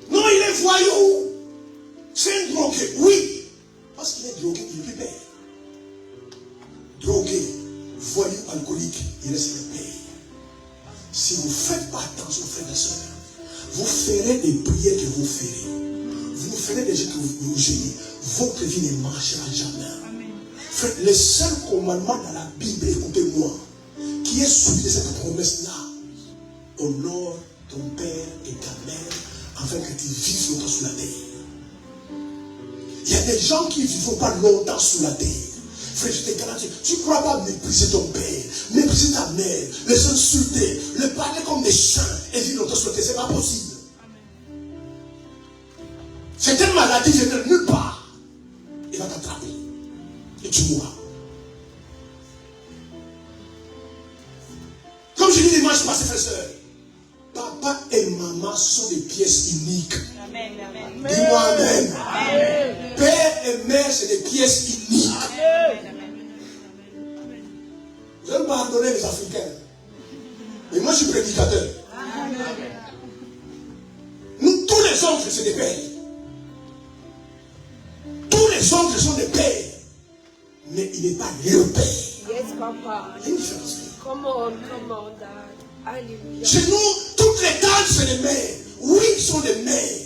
Non, il est voyou. C'est un drogué. Oui. Parce qu'il est drogué, il est plus bête. Drogué, voyou, alcoolique, il reste le père. Si vous ne faites pas attention, frères et sœurs, vous ferez des prières que vous ferez. Vous ferez des jeux que vous gênez. Votre vie ne marchera jamais. Frère, le seul commandement dans la Bible, écoutez-moi, qui est celui de cette promesse-là, honore ton père et ta mère afin que tu vives longtemps sur la terre. Il y a des gens qui ne vivront pas longtemps sur la terre. Frère, je te garantis, tu ne crois pas mépriser ton père, mépriser ta mère, les insulter, les parler comme des chiens et dire l'autre souhaité, c'est pas possible. C'est une maladie qui n'est nulle part. Il va t'attraper et tu mourras. Comme je dis dimanche passé, frère, sœur, papa et maman sont des pièces uniques. Amen. Amen. Dis-moi amen. Amen. Père et mère, c'est des pièces uniques. Vous allez me pardonner les Africains. Mais moi, je suis prédicateur. Nous, tous les oncles, c'est des pères. Tous les oncles sont des pères. Mais il n'est pas le père. Yes, Papa. Il y a une différence. Come on, Dad. Hallelujah. Chez nous, toutes les tantes, c'est des mères. Oui, ils sont des mères.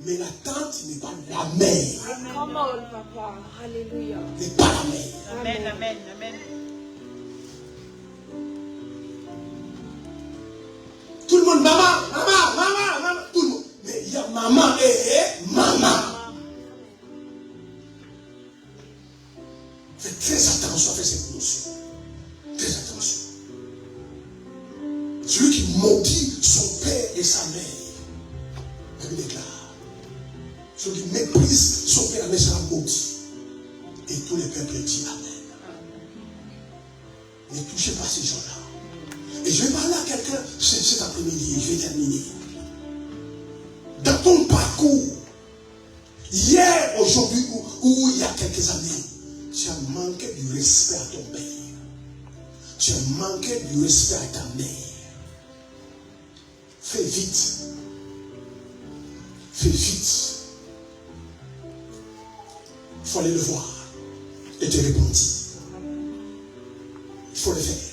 Mais la tante n'est pas la mère. Come on, Papa. Hallelujah. N'est pas la mère. Amen. Amen. Amen. Tout le monde, maman, tout le monde. Mais il y a maman et maman. Faites très attention à faire cette notion. Très attention. Celui qui maudit son père et sa mère, la Bible déclare. Celui qui méprise son père et sa mère sera maudit. Et tous les peuples disent Amen. Ne touchez pas ces gens-là. Et je vais parler à quelqu'un cet après-midi, je vais terminer. Dans ton parcours, hier, aujourd'hui ou il y a quelques années, tu as manqué du respect à ton père. Tu as manqué du respect à ta mère. Fais vite. Fais vite. Il faut aller le voir et te répondre. Il faut le faire.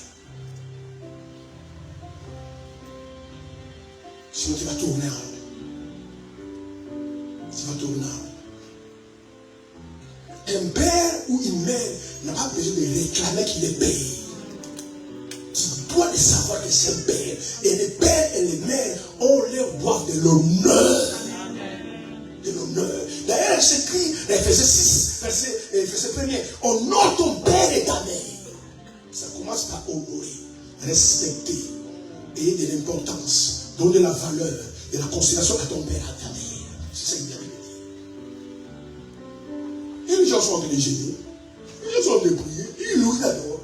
Sinon tu vas tourner en rond. Tu vas tourner en rond. Un père ou une mère n'a pas besoin de réclamer qu'il est père. Tu dois le savoir que c'est un père. Et les pères et les mères, on leur doit de l'honneur. De l'honneur. D'ailleurs, il s'écrit, verset 6, verset 1er, honore ton père et ta mère. Ça commence par honorer, respecter, ayez de l'importance. Donner la valeur et la considération à ton père, à ta mère. C'est ça qu'il vient de dire. Et les gens sont en train de gêner. Les gens sont en train de prier. Ils louent, ils adorent.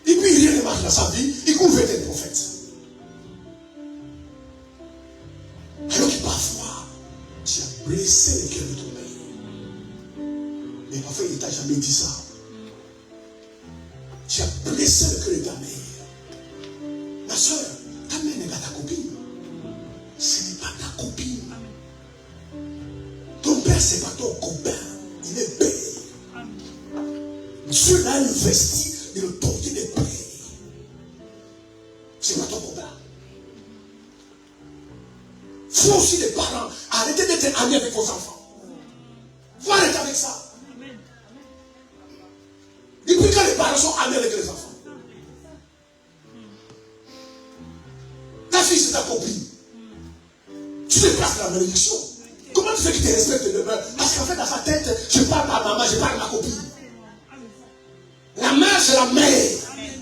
Et puis rien ne marche dans sa vie. Il couvre des prophètes. Alors que parfois, tu as blessé le cœur de ton père. Mais parfois, il ne t'a jamais dit ça. Tu as blessé le cœur de ta mère. Ma soeur, ta mère n'est pas ta copine. Ce n'est pas ta copine. Ton père, ce n'est pas ton copain. Il est père. Dieu l'a investi de l'autorité des pères. Ce n'est pas ton copain. Vous aussi, les parents, arrêtez d'être amis avec vos enfants. Vous arrêtez avec ça. Et puis quand les parents sont amis avec les enfants, ta fille, c'est ta copine. Tu te places la malédiction. Comment tu fais qu'il te respecte le père? Parce qu'en fait, dans sa tête, je parle à maman, je parle à ma copine. La mère, c'est la mère.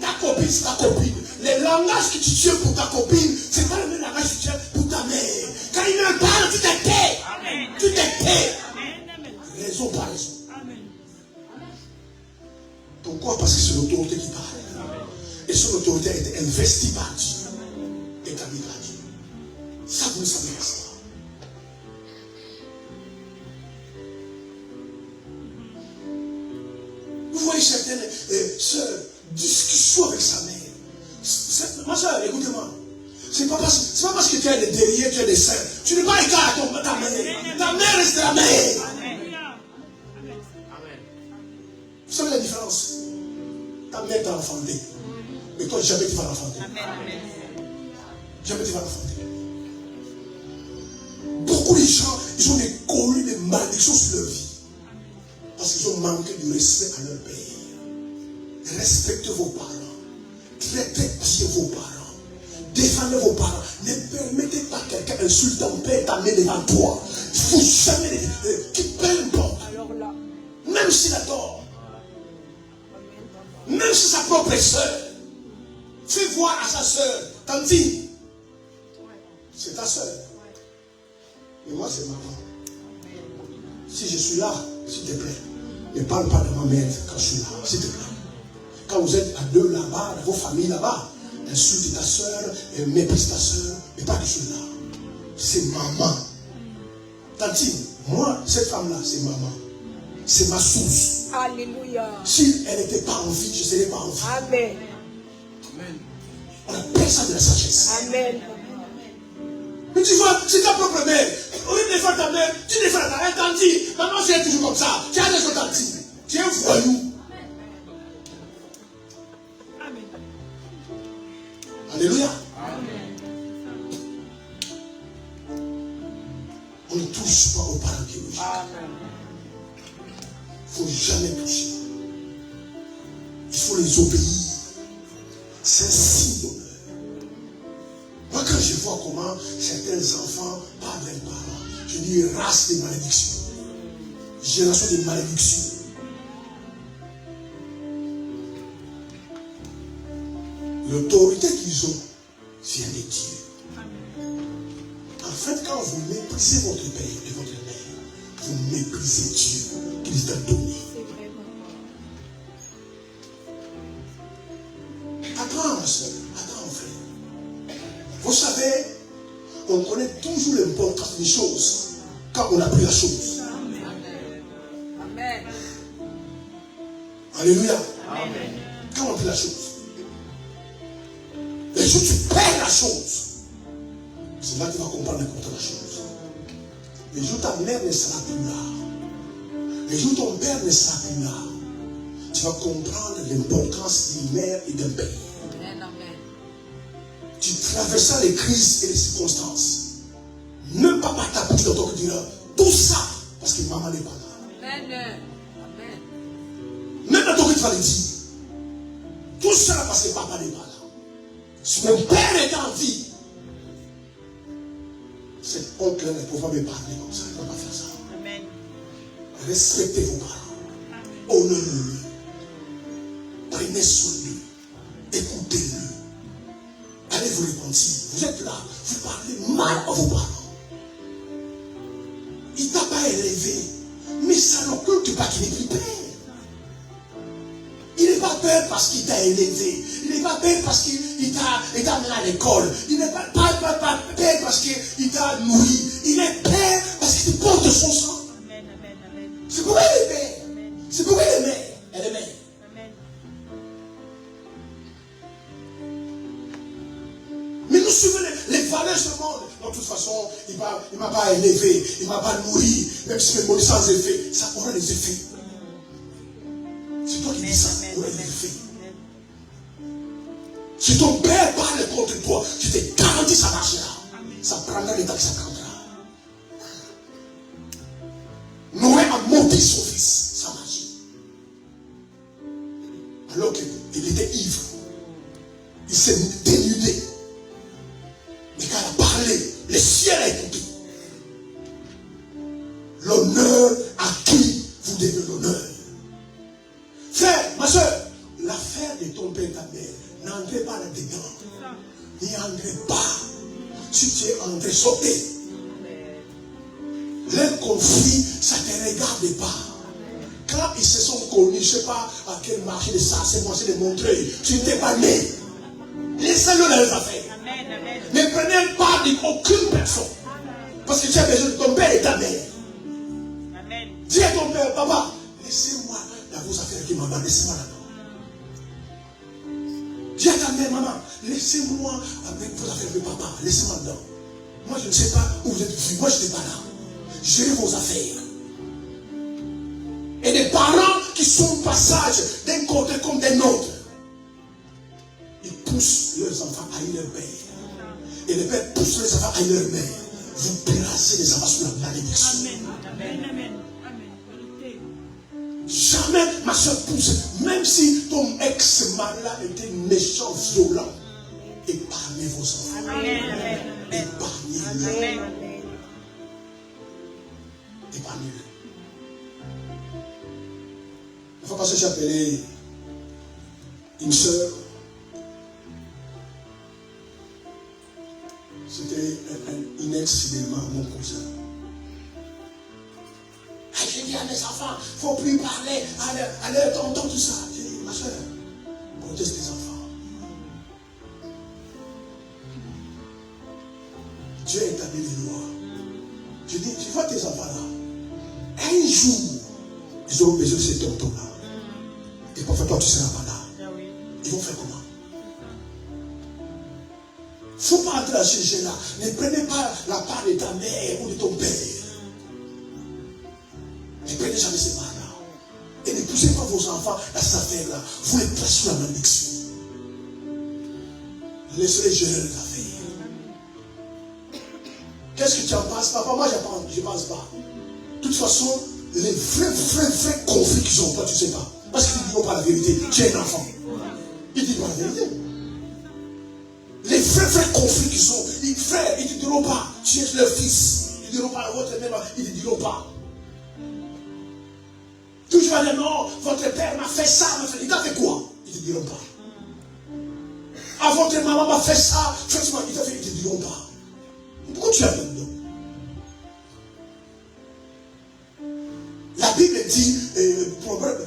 Ta copine, c'est ta copine. Les langages que tu tiens pour ta copine, c'est pas le même langage que tu tiens pour ta mère. Quand il me parle, tu te tais. Tu te tais. Raison par raison. Pourquoi? Parce que c'est l'autorité qui parle. Et son autorité a été investie par Dieu. Établie par Dieu. Ça, vous ne savez pas. Vous voyez certaines sœurs discussions avec sa mère. Ma soeur, écoutez-moi. C'est pas parce que tu as des derrière, tu as des seins. Tu n'es pas égal à ta mère. Ta mère reste ta mère. Vous savez la différence? Ta mère t'a enfanté. Mais toi, jamais tu vas l'enfanter. Jamais tu vas l'enfanter. Beaucoup de gens, ils ont connu des malédictions sur leur vie. Parce qu'ils ont manqué du respect à leur père. Respectez vos parents. Traitez bien vos parents. Défendez vos parents. Ne permettez pas que quelqu'un insulte ton père et t'amener devant toi. Il faut jamais qui peu importe. Alors là. Même même s'il a tort, même si sa propre soeur, fais voir à sa soeur, Tantine, c'est ta soeur. Et moi, c'est maman. Si je suis là, s'il te plaît, ne parle pas de ma mère quand je suis là, s'il te plaît. Quand vous êtes à deux là-bas, dans vos familles là-bas, insulte ta soeur, et méprise ta soeur, et pas que je suis là. C'est maman. Tantine, moi, cette femme-là, c'est maman. C'est ma source. Alléluia. Si elle n'était pas en vie, je ne serais pas en vie. Amen. On appelle ça de la sagesse. Amen. Mais tu vois, c'est ta propre mère. Au lieu de défendre ta mère, tu défends ta mère. Tantine, maman, c'est toujours comme ça. Tu as des autres tantines. Tu es un voyou. Alléluia. On ne touche pas aux parents biologiques. Il ne faut jamais toucher. Il faut les obéir. C'est un signe d'honneur. Moi, quand je vois comment certains enfants parlent de leurs parents, je dis race de malédiction. Génération de malédiction. L'autorité qu'ils ont vient de Dieu. En fait, quand vous méprisez votre père et votre mère, vous méprisez Dieu qui vous a donné. Attends, ma soeur, attends, frère. Vous savez, on connaît toujours l'importance des choses quand on a pris la chose. Amen. Alléluia. Amen. Quand on a pris la chose. Les jours où tu perds la chose, c'est là que tu vas comprendre l'importance de la chose. Les jours où ta mère ne sera plus là, les jours où ton père ne sera plus là, tu vas comprendre l'importance d'une mère et d'un père. Tu traverseras les crises et les circonstances. Même pas par ta bouche dans ton cœur. Tout ça parce que maman n'est pas là. Amen. Même dans ton cœur, tu vas le dire. Tout ça parce que papa n'est pas là. Si mon père était en vie, cet oncle ne pouvait pas me parler comme ça. Il ne peut pas faire ça. Amen. Respectez vos parents. Honorez-le. Prenez soin d'eux. Écoutez-le. Allez vous repentir. Vous êtes là. Vous parlez mal à vos parents. Il ne t'a pas élevé. Mais ça n'occulte pas qu'il n'est plus père. Il n'est pas père parce qu'il t'a élevé. Il n'est pas père parce qu'il t'a amené à l'école. Il n'est pas père parce qu'il t'a nourri. Il est père parce qu'il porte son sang. Amen, amen, amen. C'est pourquoi il est père. C'est pourquoi il est mère. Elle est mère. Amen. Mais nous suivons les valeurs de ce monde. De toute façon, il ne m'a pas élevé. Il ne m'a pas nourri. Même si je me sans effet, ça aura des effets. C'est toi qui dis ça. Il aura des effets. Si ton père parle contre toi, je te garantis ça marchera. Ça prendra le temps que ça prendra. Noé a maudit son fils. Ça marche. Alors qu'il était ivre. Il s'est dénudé. Mais quand il a parlé, le ciel a écouté. L'honneur à qui vous devez l'honneur. Frère, ma soeur, l'affaire de ton père et ta mère, n'entrez pas là-dedans. N'y entrez pas. Si tu es entré, sautez. Leur conflit, ça ne te regarde pas. Quand ils se sont connus, je ne sais pas à quel marché de ça, c'est moi, c'est de montrer. Tu n'étais pas né. Laissez-le dans les affaires. Ne prenez pas d'aucune personne. Parce que tu as besoin de ton père et ta mère. Amen. Dis à ton père, papa, laissez-moi dans vos affaires qui m'en laissez-moi là-dedans. Dis à ta mère, maman, laissez-moi avec vos affaires de papa, laissez-moi dedans. Moi, je ne sais pas où vous êtes vus, moi je n'étais pas là. Gérez vos affaires. Et des parents qui sont au passage d'un côté comme d'un autre, ils poussent leurs enfants à haïr leur père. Et les pères poussent les enfants à haïr leur mère. Vous placez les enfants sous la malédiction. Amen. Amen. Amen. Jamais ma soeur pousse, même si ton ex-mari-là était méchant, violent, épargnez vos enfants. Amen. Épargnez-le. Amen. Épargnez-le. La fois passée, j'ai appelé une soeur. C'était une ex-cinéma, mon cousin. J'ai dit à mes enfants, il ne faut plus parler à leur tonton, tout ça. J'ai dit, ma soeur, proteste tes enfants. Dieu a établi les lois. Je dis, tu vois tes enfants là. Un jour, ils auront besoin de ces tontons-là. Et parfois, toi, tu ne seras pas là. Ils vont faire comment? Il ne faut pas entrer à ce jeu-là. Ne prenez pas la part de ta mère ou de ton père. Ne prenez jamais ces parts-là. Et ne poussez pas vos enfants à cette affaire-là. Vous les placez sous la malédiction. Laissez-les gérer les affaires. Qu'est-ce que tu en penses, papa? Moi, je ne pense pas. De toute façon, les vrais conflits qu'ils ont, toi, tu ne sais pas. Parce qu'ils ne diront pas la vérité. Tu es un enfant. Ils ne disent pas la vérité. Les vrais conflits qu'ils ont, ils ne te diront pas, tu es leur fils. Ils ne diront pas votre mère, ils ne diront pas. Toujours à dire non, votre père m'a fait ça, il t'a fait quoi? Ils ne te diront pas. Ah, votre maman m'a fait ça, faites-moi, il t'a fait, ils ne te diront pas. Pourquoi tu as maintenant? La Bible dit, Proverbe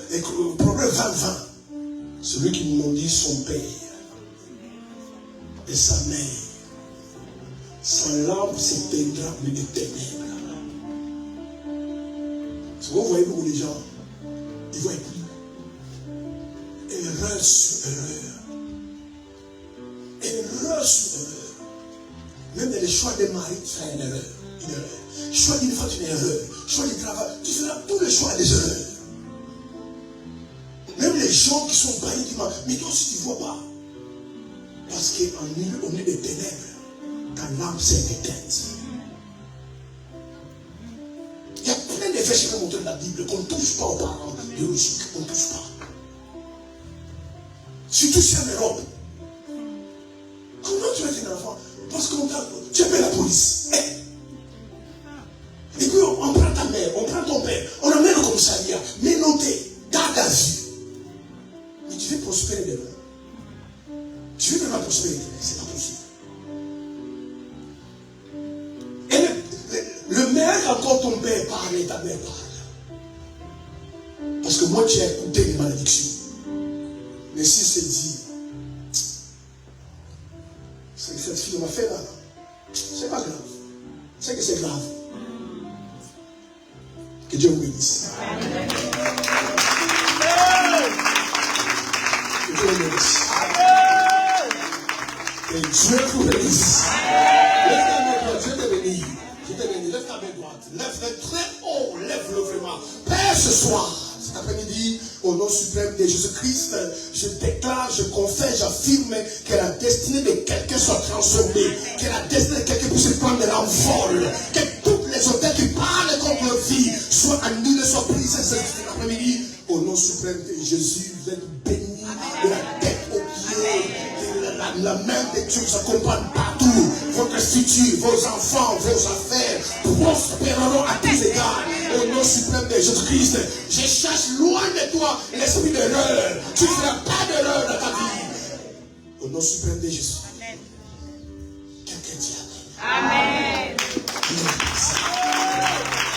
20, celui qui maudit son père et sa mère, sa lampe s'éteindra mais des ténèbres. Ce que vous voyez beaucoup de gens, ils voient plus. Erreur sur erreur. Erreur sur erreur. Même dans les choix des maris, tu feras une erreur. Une erreur. Choix d'une fois, tu fais une erreur. Choix du travail, tu feras tous les choix des erreurs. Même les gens qui sont baillis, tu dis, mais toi aussi tu ne vois pas. Parce qu'au milieu des ténèbres, ta lampe s'est éteinte. Il y a plein de versets qui vont montrer dans la Bible qu'on ne touche pas aux parents biologiques. On ne touche pas. Surtout si en Europe. Comment tu es un enfant? Parce que tu appelles la police. Et puis on prend ta mère, on prend ton père, on amène au commissariat, mais noté, garde à vue. Mais tu veux prospérer demain. Tu veux vraiment prospérer demain, c'est pas possible. Et le meilleur encore ton père parle et ta mère parle. Parce que moi tu as écouté les malédictions. Mais si c'est dit, cette fille m'a fait là, c'est pas grave. C'est que c'est grave. Que Dieu vous bénisse. Que Dieu vous bénisse. Que Dieu vous bénisse. Lève ta main droite, je te bénis. Je te bénis. Lève ta main droite. Lève-le très haut. Lève-le vraiment. Père, ce soir, cet après-midi, au nom suprême de Jésus-Christ, je déclare, je confesse, j'affirme que la destinée de quelqu'un soit transformée, que la destinée de quelqu'un puisse prendre de l'envol, que toutes les hôtels qui parlent contre leur vie soient annulés, soient brisés cet après-midi. Au nom suprême de Jésus, vous êtes bénis de la tête aux pieds. La main de Dieu vous accompagne partout. Votre futur, vos enfants, vos affaires prospéreront à tous égards. Au nom suprême de Jésus-Christ, je cherche loin de toi l'esprit d'erreur. Tu ne feras pas d'erreur dans ta vie. Au nom suprême de Jésus.